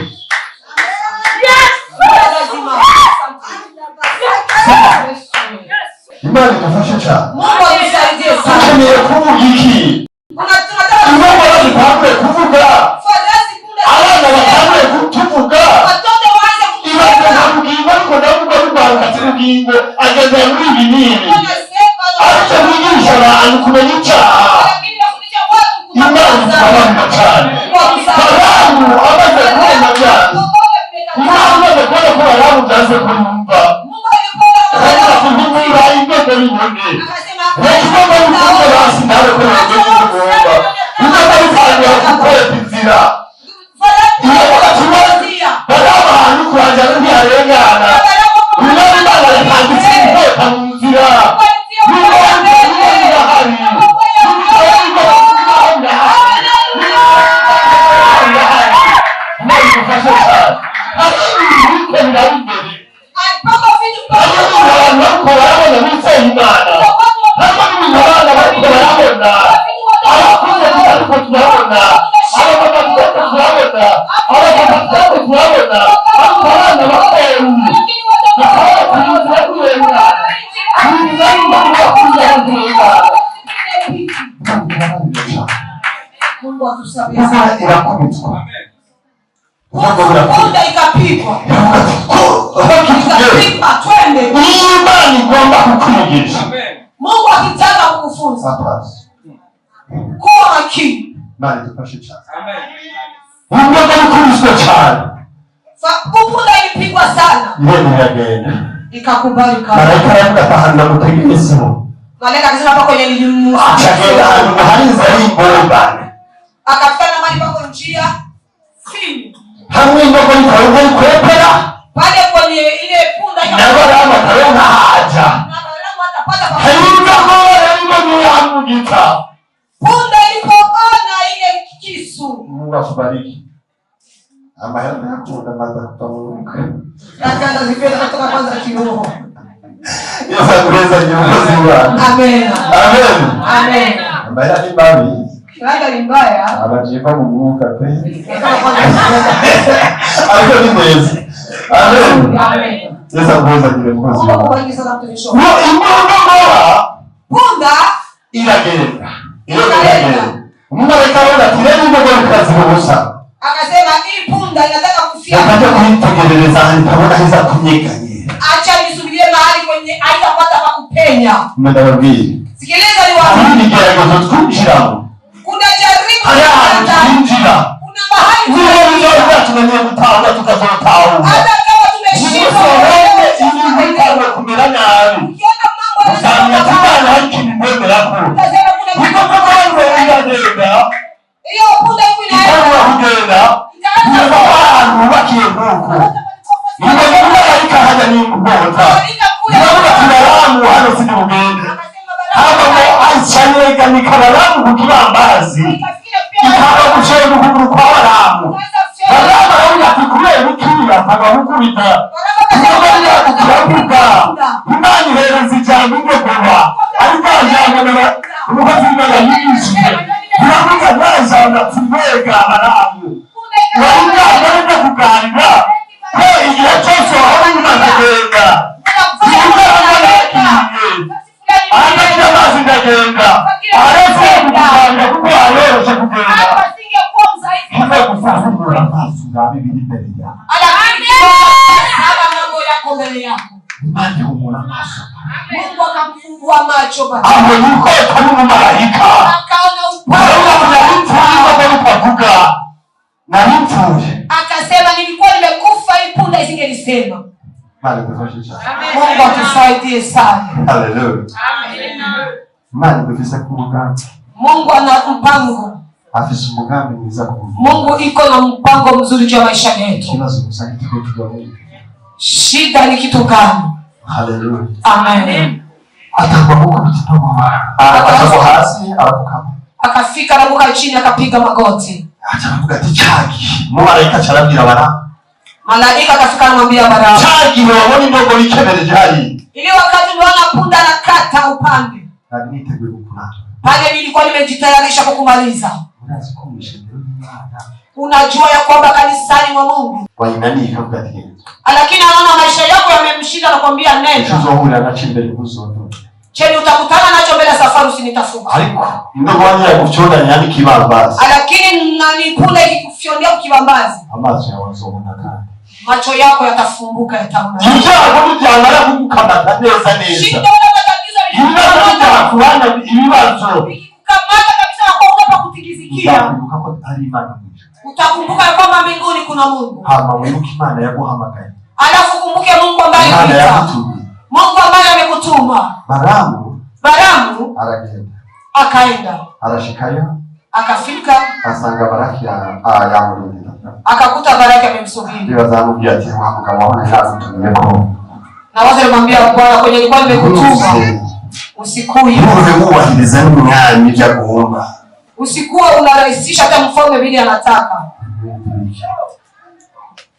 Imana idufashe cyane. Mungu anisaidie sana. Tukeneye kuvuga iki? Imana yaduhaye kuvuga. Abana batangiye kutuvuga. Ibyo ariko ndavuga rwanda cy'ubugingo ageze muri ibi nini. Ariko mwigisha abantu kumenya icyaha. Imana idufashe cyane. Abantu amaze kubona byanze. Imana amaze kubona ko abantu byanze kumva. Ikapigwa twende. Imani kwamba kukurejesha. Mungu akitaka kukufunza kuwa makini. Mali tupashe cyane. Amen. Mungu akakuriza cyane. Kupunda ilipigwa sana. Yeye yagenda. Ikakubali kama. Malaika yakatahana mutegerezo. Malaika akasema pako kwenye limu. Akagenda hali zaidi bwana. Akafika mahali pako njia. Fini. Hamwe ndio kwa kwepera. Pale kwenye ile punda ikakubali kama haja. Punda ilipoona ile kisu. Mungu akubariki. Amahera yako ndamaza kutoka. Akaanza zipenda kutoka kwanza kiroho. Yesu akuweza kiongozi wa. Amen. Amen. Amen. Amahera ni babi. Kanga ni mbaya. Abajiva mu mwuka pe. Alikuwa ni mwezi. Amen. Amen. Yesu akuweza kiongozi wa. Mungu akubariki sana mtumishi. Punda iragenda. Mungu akaona kireni ngo kazi busa. Akasema hii punda inataka kufia. Napata kuitegeleza nitaona hiza kunyekanye. Acha nisubirie mahali kwenye haitapata pa kupenya. Madawabi. Sikiliza niwaambie. Ni kiasi tukunjiramu. Kuna jaribu. Kuna mahali tunaweza kutawa tukazotao. Hata kama tumeshindwa ili kumera nabi. ukiona mambo Tunataka haki mbele yako. utasema kuna Niko kwa wewe hiyo punda hivi inaenda. Itaanza abantu bakiye huko. Nimekuwa haja ni mbota. Baramu hano sidi ugende. Hano aishanega ni kabaramu kukibambazi. Ikaba kushera ukuguru kwa baramu. Baramu arabira tukure bukira akabukubita. Nimubanya kukirabuka. Imani rero zijyana ingegwa. Ariko ajyana umukozi w'Imana yishije. Niramuka nazana kumwega baramu. Wanda kuganira. Ko igihe cyose waba umaze kugenda. Angalia mazi ndagenda. Aretse kugenda kuko aretse kugenda. Hata kufungura mazi ngabi biri mbere yawe. mambo yako mbele yako. Imani humura maso. Mungu akamfungua macho baba. Aho yuko kari mu malaika. Akaona Kuvuga na mtuje. Akasema nilikuwa nimekufa hii punda isingenisema. Bali kufasha sana. Mungu atusaidie sana. Hallelujah. Amen. Mali kufisa kumugambi. Mungu ana mpango. Afisa mugambi mwiza kuvuga. Mungu iko na mpango mzuri juu ya maisha yetu. Kibazo kusanya kitu kidogo. Shida ni kitu gani? Hallelujah. Amen. Atakuwa huko kidogo. Atakuwa hasi alafu akafika anabuka chini akapiga magoti. Atavuga ati chaki. Malaika charabira bara. Malaika akafika anamwambia bara. Chaki waboni ndogo likebereje hari. Ile wakati unaona punda anakata upande. Na nitegwe kupuna. Pale nilikuwa nimejitayarisha kukumaliza. Unajua ya kwamba kanisani mwa Mungu. Kwa imani ikakukatika. Lakini anaona maisha yako yamemshinda na kwambia nenda. Tuzohura na chimbele kuzo. Cheni utakutana nacho mbele safari usinitafuta. Ariko ndogo wanya kuchonda nyani kibambazi. Lakini nanipunda ikikufyondia kibambazi. Amaso yawazobona kandi. Macho yako yatafunguka yataona. Njya kujyana kukamata neza neza. Shida wala matatizo ibibazo kuwana ibibazo. Kukamata kabisa na kuogopa kutigizikia. Utakumbuka ko ari Imana mwisho. Utakumbuka kwamba mbinguni kuna Mungu. Hama wibuka Imana yaguhamagaye. Alafu kumbuke Mungu ambaye alikuita. Mungu ambaye amekutuma. Baramu aragenda. Akaenda. Arashikayo. Akafika. Asanga baraki ya mulindira. Akakuta baraki amemsubiri. Ndio zamubia ati mwamuka mwaona yazo tumeko. Na wazo alimwambia Bwana kwenye nilikuwa nimekutuma. Usikuye. Mungu huwahiriza n'umwami bya kuomba. Usikuwa unarahisisha hata mfalme vile anataka.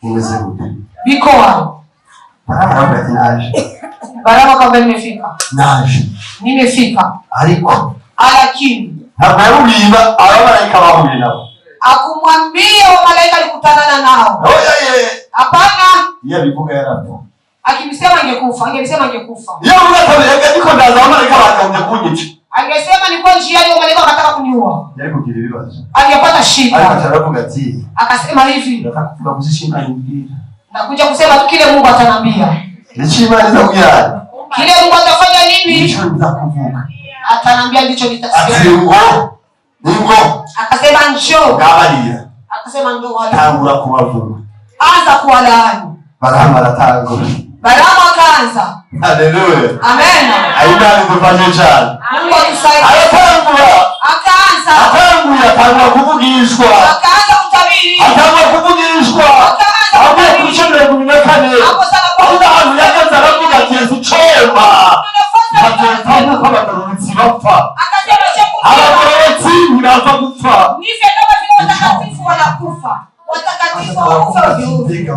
Umezemu. Bikoa. Baraka tinaje. Baraka kama nimefika. Naje. Nimefika. Ariko. Lakini. Habaruliba abamarayika bahurira nabo. Akumwambia wa malaika alikutana nao. Oye. Hapana. Yeye bivuga yarapo. Akimsema angekufa, angesema angekufa. Yeye unataka niko ndaza malaika wakaanza kunyica. Angesema nilikuwa njiani wa malaika wakataka kuniua. Yeye kugira ibibazo. Angepata shida. Akataravuga ati. Akasema hivi. Nataka kuvuga kuzishinda nyingine. Nakuja kusema tu kile Mungu atanambia. Nichimaliza kujana. Kile Mungu atafanya nini? Nicho nitakuvuga. Atanambia ndicho nitasema. Ati ngo. Akasema njoo. Gabalia. Akasema njoo wala. Tangura kubavuga. Anza kuwalaani. Barama latangura. Barama akaanza. Haleluya. Amen. Aidani kufanya cyane. Mungu atusaidie. Atangura. Akaanza. Atangura kuvugishwa. Akaanza kutabiri. Atangura kuvugishwa. Akaanza kushimira kuminekane. Hapo sana kwa Mungu yakaza aravuga ati chema. Atangura kwa baruzi bapfa. akasema Abaruzi ntibapfa gupfa. nife kama vile watakatifu wanakufa. Watakatifu wanakufa vile.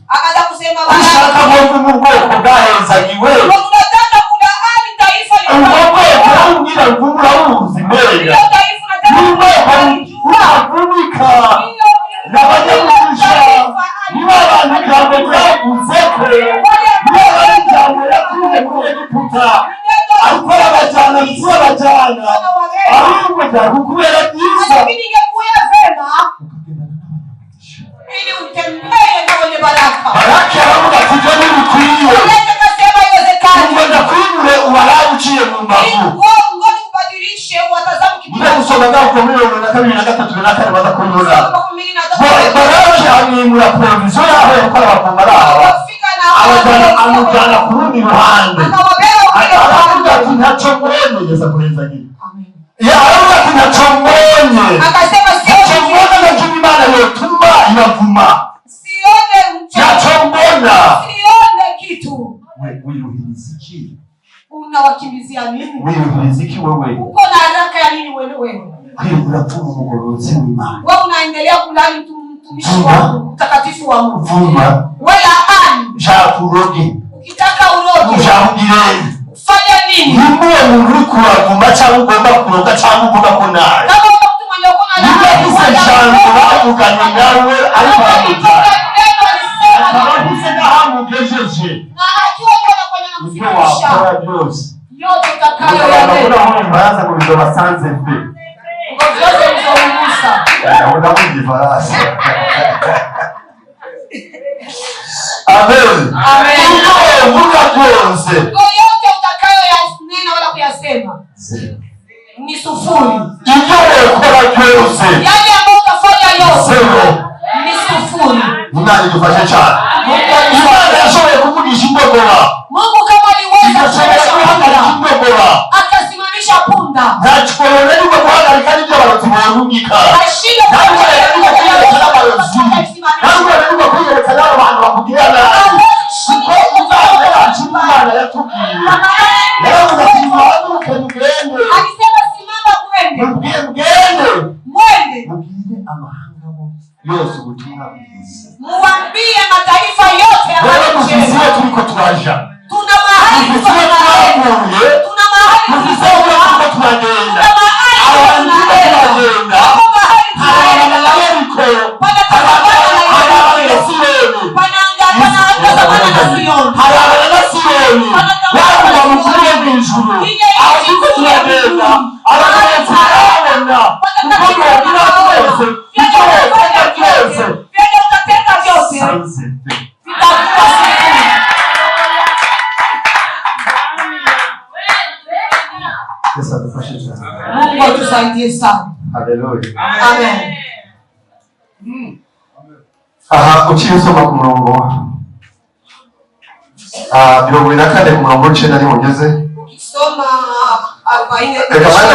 Akaanza kusema Ushaka Mungu bwoko bwahezagiwe. tunataka kuna hali taifa Ubwo kurangira ngura uzi mbere. Mungu akumika. Nabajemusha. Nibabantu kambe kwaguzeke. Nibabantu yakuye muri Egiputa. Akora bajana bajana. Ahubwo ndakubera byiza. ningekuya vema ili utembee n'akari baza kunyura baraje amwimura provision yaho yakora bakumara amujyana ku rundi ruhande aravuga ati ntacyo mwemeye kureza nyine aravuga ati ntacyo mwenye ntacyo mbona na cyo Imana yotuma ibavuma ntacyo mbona wiruhiriza iki unawakimbizia nini wiruhiriza iki wewe uko na haraka ya nini wewe unapuma mgorotsi w'Imana wewe unaendelea kulani mtumishi wa mtakatifu wa Mungu vuma wala ani jakuroge ukitaka uroge ujahugire fanya nini nimwe muri kuravuma cyangwa ugomba kuroga cyangwa ugomba kunara kama mtu mwenye uko na haraka cyangwa bavuganye nawe ariko akabahise nahamugejeje na akiwa anafanya na kufundisha yote utakayo yale mbaza kulizo basanze mbe ngozi mzungusa naona mwingi farasi amen amen vuka tuonze yote utakayo yanena wala kuyasema ni sufuri ijore kora tuonze yale ambayo utafanya yote ni sufuri munani tufashe cyane Imana yashoboye kuvugisha indogora Mungu kama aliweza kuhagarika akasimamisha punda ntachikobora niko guhagarika n'ibyo abarozi barungika ntabwo kuyereka n'abarozi ntabwo kuyereka n'abantu bakugirana kuko uzabona yacu Imana yatubwiye yaravuze ati muhaguruke mugende alisema simama mwende mubwire amahanga yose ubutumwa bwiza muambie mataifa yote ya turiko turaja tuna mahali tuna mahali tunagenda Mungu atusaidie sana. Haleluya. Amen. Aha, ukisoma ku murongo 24 ku murongo 9 ni mugeze. Ukisoma 40 anasema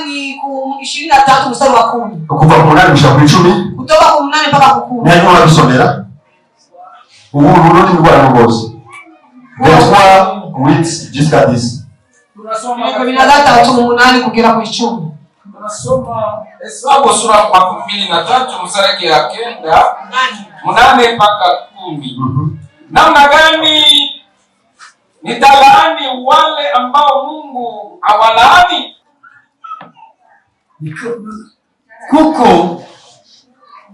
ni 23 mstari wa 10. Kuva ku 8 gushika ku 10. Kutoka ku 8 mpaka ku 10. Nani wanasomera? Ubu ruroni rwa rwose. Letwa with jusqu'à 10. Tunasoma 8 kugera ku 10. Tunasoma Hesabu sura ya 13 mstari ya 8 mpaka 10. Namna gani nitalaani wale ambao Mungu hawalaani?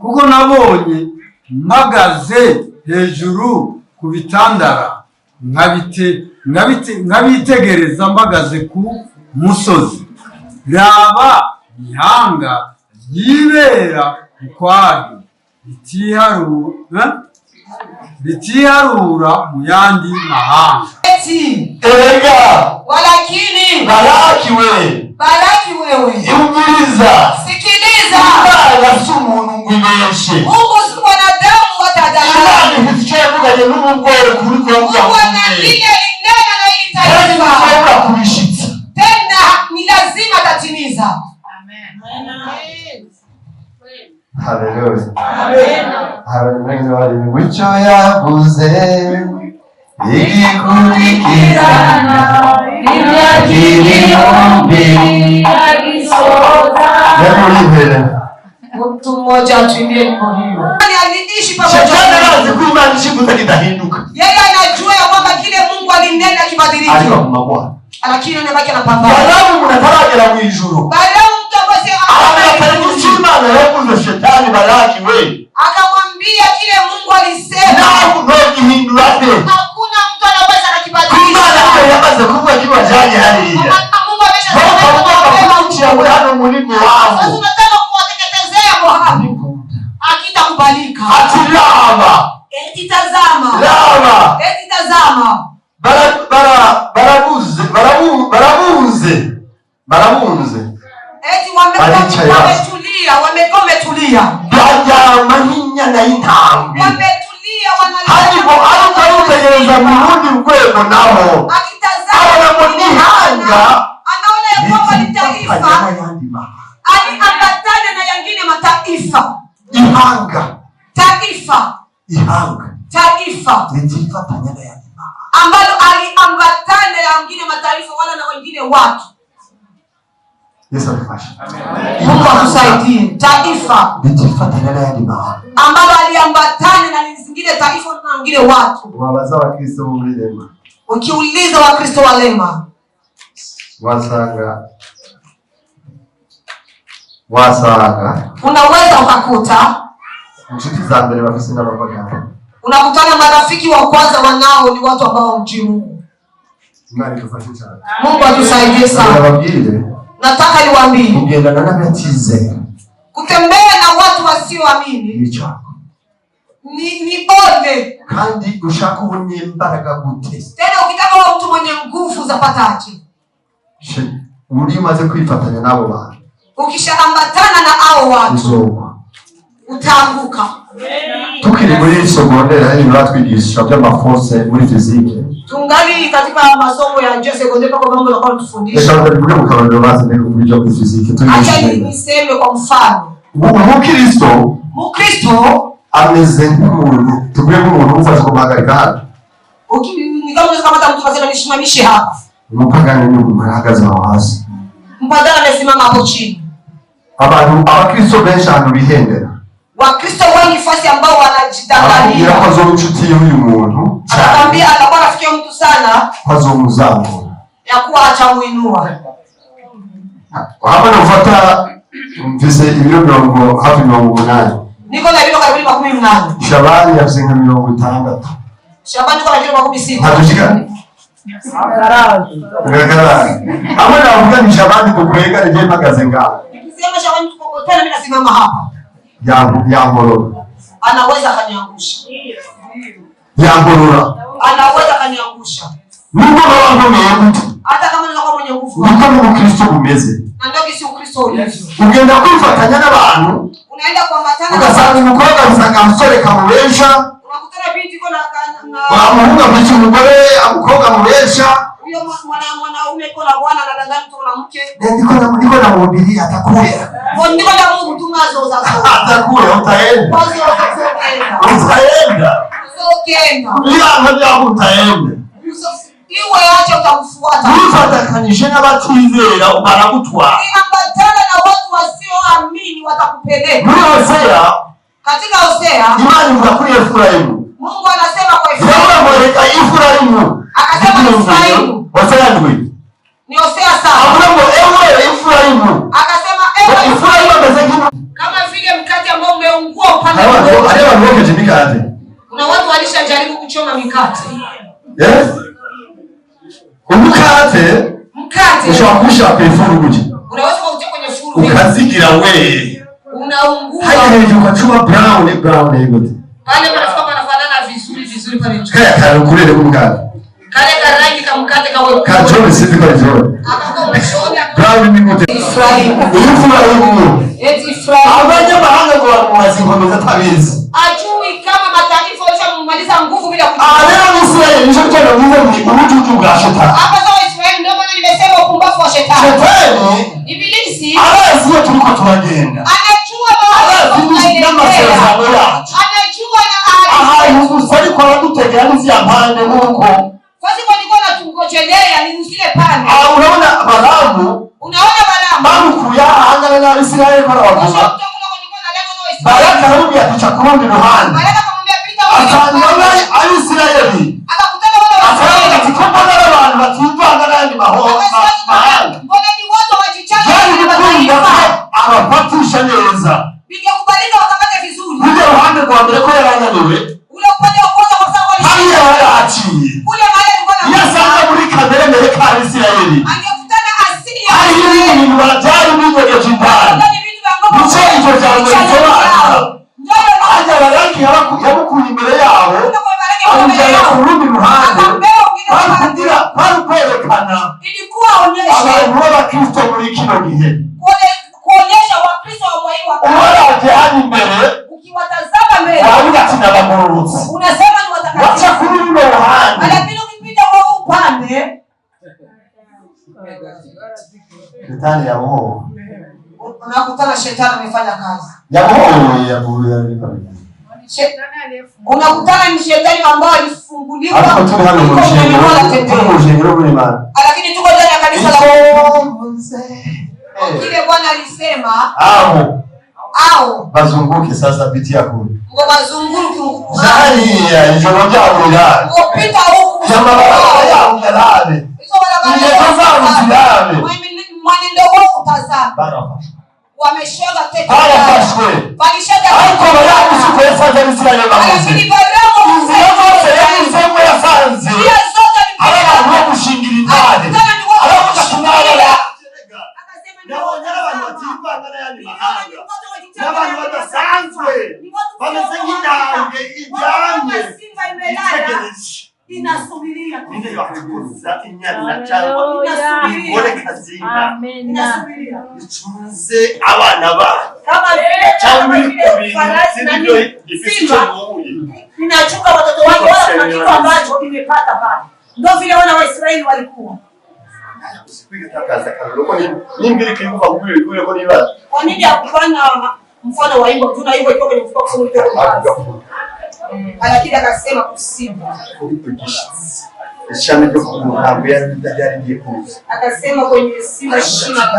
kuko nabonye mpagaze hejuru ku bitandara nkabitegereza mpagaze ku musozi raba ihanga ryibera ukwaryo ritiharura mu yandi mahanga Erega walakini Balaki wewe yumviriza sikiliza Imana si umuntu ngwibeshe Mungu si wanadamu watadanganya Imana ifite n'umugore kuri Mungu anaandika inena na hili taifa kubishitsa tena ni lazima tatimiza. Haleluya. Haleluya. Wicho yavuze igikurikirana imyakirihumbi mtu mmoja atuimbie nyimbo hiyo. Nani aliishi pamoja na Shetani kuimani shibuza kitahinduka. Yeye anajua ya kwamba kile Mungu alinena kibadilike. Alikuwa Bwana. Lakini anabaki anapambana. Balamu mnatarajira mu ijuru. Balamu mtu ambaye anatarajia Imana yakuze Shetani Balaki wewe. Akamwambia kile Mungu alisema. Na unogihindura te. Hakuna mtu anaweza kukibadilisha. Imana yamaze kuvuga kiba jani hali. Mungu ameshasema kwamba hano mulimo wao. Sasa tunataka kuwateketezea Mohamed. Akitakubalika. Atilama. Eti tazama. Lama. Eti tazama. Barabuze. barabunze eti wametulia bajama nk'inyana y'intambwe wametulia ariko utegereza mu rundi rwego nabo abona n'ihanga anaona ya kwamba ni taifa aliambatana na yangine mataifa taifa nijifatanya na yangine ambalo aliambatana na yangine mataifa wala na wengine watu. Yesu afashe. Mungu akusaidie. Taifa nijifatanya na yangine ambalo aliambatana na zingine taifa na wengine watu. Wabaza wa Kristo muri Lema. Ukiuliza wa Kristo wa Lema wasanga unaweza ukakuta inshuti za mbere bafise n'abapagani. Unakutana marafiki wa kwanza wanao ni watu ambao hawamjui Mungu. Mungu atusaidie sana. Nataka niwaambie kugendana n'abatize, kutembea na watu wasioamini ni ole. Kandi ushaka ubonye imbaraga gute? Tena ukitaka wa mtu mwenye nguvu za pataje? Ulimaze kwifatanya nabo bantu, ukishaambatana na hao watu utaanguka. Tukiri muri secondaire hari batwigisha by'amaforce muri physique. Tungali katika masomo ya je secondaire kwa mambo ya kutufundisha. Ndio ndio kwa kawaida basi ndio kujua kwa physique. Acha niseme kwa mfano. Mkristo ameze nk'umuntu, tuvuye nk'umuntu ufashe kumagarika hano. Ni kama unaweza mtu fasema nishimamishe hapa. Mpagani ni umhagaze aho hasi. Mpagani amesimama hapo chini. Abakristo benshi ahantu bihendera. Wakristo wengi fasi ambao wanajidanganya. Yarakoze ubucuti y'uyu muntu. Anakwambia atakuwa rafiki ya mtu sana. Kwazo muzango. Ya kuwa atamuinua. Hapa nafuata mvise ibiro mirongo hafi 80. Niko na ibiro karibu 18. Shabani yafise nka 60. Shabani kwa ibiro 16. Hatushika. Ama navuga ni Shabani kukwega je magaze ngao. Sema Shabani tukokotana mimi nasimama hapa. Yangorora. Anaweza kaniangusha. Yangorora. Anaweza kaniangusha. Mungu anawaambia mtu. Hata kama nilikuwa mwenye nguvu. Ni kama Mkristo umeze. Na ndio kisi Ukristo ulivyo. Ugenda kwifatanya n'abantu. Unaenda kuambatana. Ugasanga umukobwa usanga musore kamubesha. Unakutana binti iko na bamuhunga mwici umugore amukobwa mubesha. Huyo mwanaume iko na bwana na dada mtu na mke. Niko na mhubiri atakuya. Niko na Mungu tunazo za atakuya utaenda. Utaenda. Utaenda. Iwe acha utamfuata. Ufatakanishe n'abatizera ubaragutwara. Ambatana na watu wasioamini watakupeleka. Muri Hosea, katika Hosea, Imani ivuga kuri Efraimu. Mungu anasema kwa Efraimu. Yamwereka Efraimu. Akasema Efraimu. Hosea ni Hosea sawa. Abraham ewe Efraimu. Akasema ewe Efraimu amezekina. Kama vile mkate ambao umeungua upande mmoja. Hawa ndio mikate. Kuna watu walishajaribu kuchoma mikate. Yes. Mkate ushakusha pefuru kuji. Unaweza kuutia kwenye furu. Ukazigira we. Unaungua. Hayo ukachuma brown hivi. Pale wanafanana vizuri pale juu. Kaya kurele kumkate. Kale karangi kama mkate kawe. Kachome sifi kwa juu. Brown ni mkate. Efraimu. Eti Efraimu. Abanye bahanga kwa mazingo tabizi. Ajui kama mataifa walishamaliza nguvu bila kujua. Leo Israeli nishokuwa nguvu ni ututu bwa shetani. Hapa sawa Israeli ndio maana nimesema upumbavu wa shetani. Shetani Ibilisi sio tuliko tunagenda. Anajua maana anajua na Mungu swali kwa kutegea nzi ya pande Mungu. Fasi kwa nilikuwa natungojelea ni usile pande. Unaona Balamu? Unaona Balamu? Bamu kuya angana na Israeli kwa wabuza. Baraka rudi atachakurundi Yohana. Baraka kumwambia pita Asante Israeli. Akakutana wale Asante katika wale watu watujua ndani mahoro. Mbona ni watu wajichanga na mataifa? Anapatisha neza. Bija kubalika wakapata vizuri. Ule Yohana kwa mbele kwa yananiwe. Ule upande wa kwanza kwa sababu hali ya achi. Ule mahali alikuwa na yasanga muri kamere mbele kwa Israeli. Angekutana asili ya Israeli ni wajari mwenye kujindani. Mche hicho jambo hicho. Aja baraki yabukuye imbere yabo. Amujana kurundi ruhande. Bakundira barukwerekana. Ilikuwa onyesho. Abantu b'Abakristo muri kino gihe kuonyesha Wakristo wa mwai wa umwaraje hano imbere ukiwatazama mbele uravuga ati n'abagororotsi unasema ni watakatifu wacha kuri runo ruhande lakini ukipita kwa upande shetani yamuhowe unakutana shetani amefanya kazi yamuhowe unakutana ni shetani ambao alifunguliwa ariko turi hano mu rushengero rw'Imana lakini tuko ndani ya kanisa la kile Bwana alisema au bazunguke sasa pitia kule ngo bazunguruke nani ya ijoro ryabo rirare ngo pita huku barabara yabo yarare hizo barabara mwanendo wao utazama wameshoga tete walishaka ariko baramusuko yasanze Israeli bamuze nzemo yasanze abantu gushingira intare aravuga kunara nabonyara abantu batibangana yani mahanga n'abantu badasanzwe bameze nk'intambwe ijyanye itegereje inasubiria ninde yakuza inyana cyangwa ingore kazinga inasubiria itunze abana ba kama cyangwa ibintu gifite inachuka watoto wake wala kuna kitu ambacho kimepata pale ndio vile wana wa Israeli walikuwa kwa nini hakufanya mfano wa hivyo tuna hivyo kwenye mfuko kusoma lakini akasema kusimba ishami ryo kumuramba yarijye kuza akasema kwenye simba shina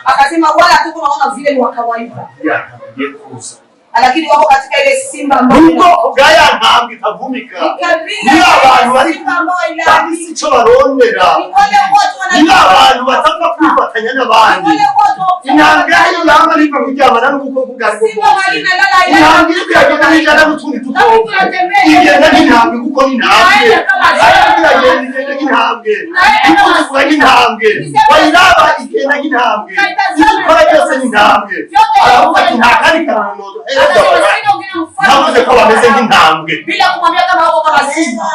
akasema wala tu tunaona vile ni wa kawaida yarijye kuza lakini wako katika ile simba ambayo ugaya ntambwe itavumika ni abantu bari kandi cyo barondera ni abantu batapfa kwifatanya n'abandi intambwe yayo yamba ariko kuryamana n'uko kugarwa intambwe iragenda n'ijana n'utundi tukoko igenda n'intambwe kuko ni intambwe iragenda n'intambwe ikuzura n'intambwe wayiraba igenda n'intambwe ikora byose n'intambwe aravuga ati nta kandi karanodo navuze ko bameze nk'intambwe bila kumwambia kama wako kama simba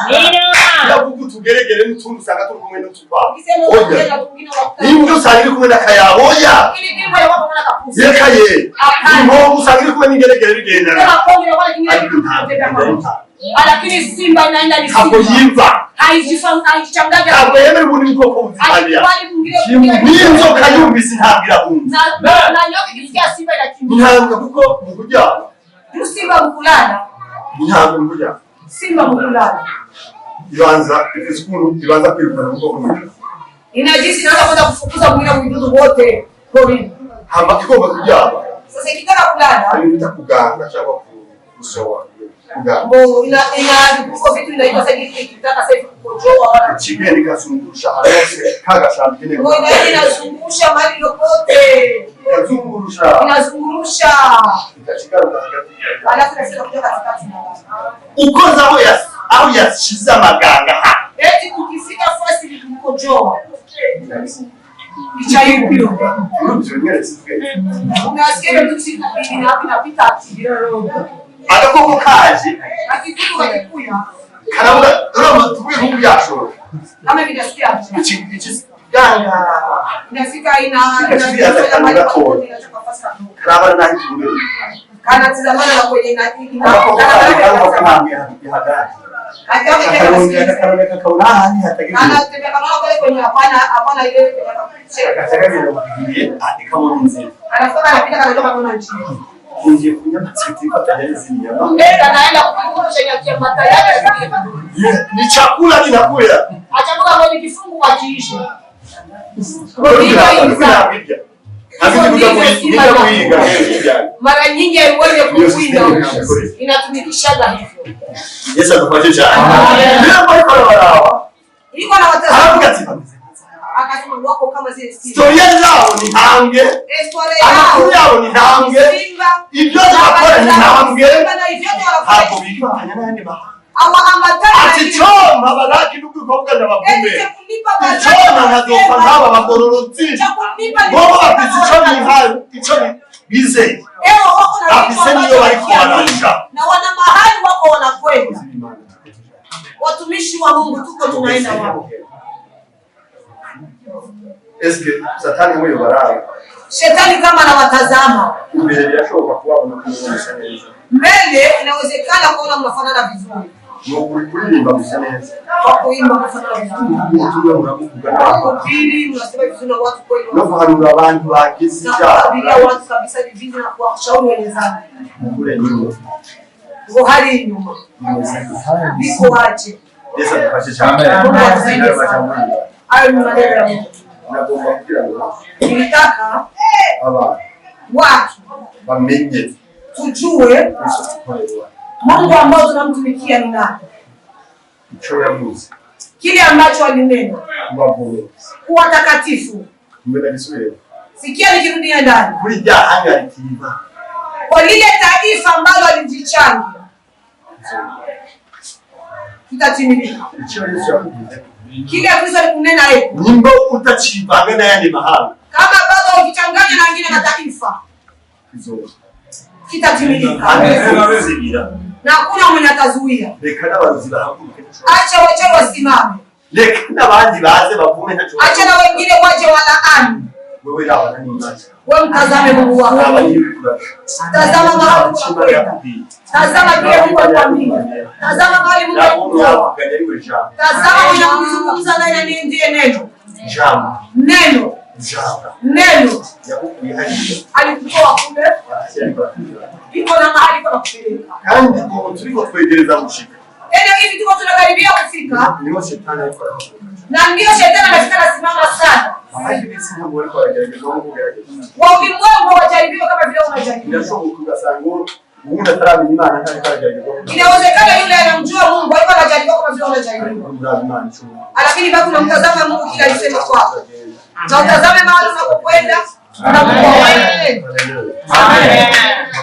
yavuga utugeregere n'utundi usanga turi kumwe n'utuba nimba usanga iri kumwe n'akayaboya yekaye impongo usanga iri kumwe n'ingeregere bigendana lakini simba inaenda ni ntabwo yimva haijichanganya ntabwo yemera ubundi bwoko buzimanya n'inzoka yumvise ntabwo irahunga na nyoka ikisikia simba inakimbia intambwe kuko mu kuryama simba mkulala intambwe mu kuryama simba mkulala ibanza kwirukana ubwoko bw'inzoka inajisi inaanza kwenda kufukuza mwili wa vidudu wote porini hamba igomba kuryama sasa ikitaka kulala alita kuganga cyangwa kusowa Bo ina kuko vitu inaitwa sasa hivi kitaka sasa kukojoa wala chigeni kasungusha harose kaga shambine bo inazungusha mali lokote inazungurusha ikachikaruka hagati alafu nasema kutoka katikati na ukoza au yashiza maganga eti ukifika fasi ni kukojoa ichayupio unasikia mtu inapita akilio agakoko kaje akikitu kakikuya karabuga roma tubuye nkubu yashoro kama vinasikia iki ganga inafika ina karabana nahi tubuye kana tizamana na kwenye ina kwenye hapana ile nje kunyama tsitifatanya n'izindi nyama naenda kukusanya kiamata yake ni chakula kinakuya achakula ngo ni kifungu wakiishi mara nyingi haiwezi kukuinda inatumikishaga hivyo Yesu atupatie chakula bila kwa wao iko na watazama akasema wako kama zile story zao ni hange amakuru yao ni hange ibyo bakora ni hange hapo bifanya nani ba ati choma baraki n'ubwoko n'abagumbe choma nazofa nk'aba bagororotsi bobo bafite choma ihari ico bize afise niyo bari kubaranja na wana mahali wako wanakwenda watumishi wa Mungu tuko tunaenda wao Eske Satani moyo baraka. Shetani kama anawatazama. Mbele birashoboka kuba unakuonyesha neza. Mbele inawezekana kuona mnafanana vizuri. Kuimba gusa neza. Kuimba kufanana vizuri. Pili mnasema vizuri na watu kweli. No kuhanura abantu bagize icyaha. Bila watu kabisa vivyo na kuwashauri wenzao. Mkule nyuma. Ngo hari inyuma. Biko waje. Yesu atufashe cyane. Ayo ni maneno ya Mungu. Nagomba kugira ngo nilitaka watu wamenye tujue Mungu ambao tunamtumikia ni nani. Kile ambacho alinena kuwa takatifu. Sikia nikirudia ndani. Kwa lile taifa ambalo alijichanga kitatimilika. Kile Kristo alikunena yeye. Nimbo utachibanga na yale mahali. Kama bado ukichanganya na wengine na taifa. Kitatimilika. Na hakuna mwenye atazuia. Lekana waziba hakuke. Acha wachawi wasimame. Lekana bandi baze bavume nacho. Acha na wengine waje walaani. Wewe dawa nani mwache. Wewe mtazame Mungu wako. Tazama mahali unakwenda. Tazama kile Mungu anakuambia. Tazama mahali Mungu anakutoa. Tazama unamzungumza naye ni ndiye neno. Neno. Neno. Alikutoa kule. Iko na mahali pa kupeleka. Kandi kwa tuliko tuegereza kushika. Ndio hivi tuko tunakaribia kufika. Ndio shetani yuko. Na ndio shetani anafika na simama sana. Wa ulimwengu wajaribiwa kama vile unajaribiwa. Inawezekana yule anamjua Mungu alikuwa anajaribiwa kama vile unajaribiwa. Lakini bado unamtazama Mungu kila alisema kwako. Na utazame mahali unapokwenda. Amen.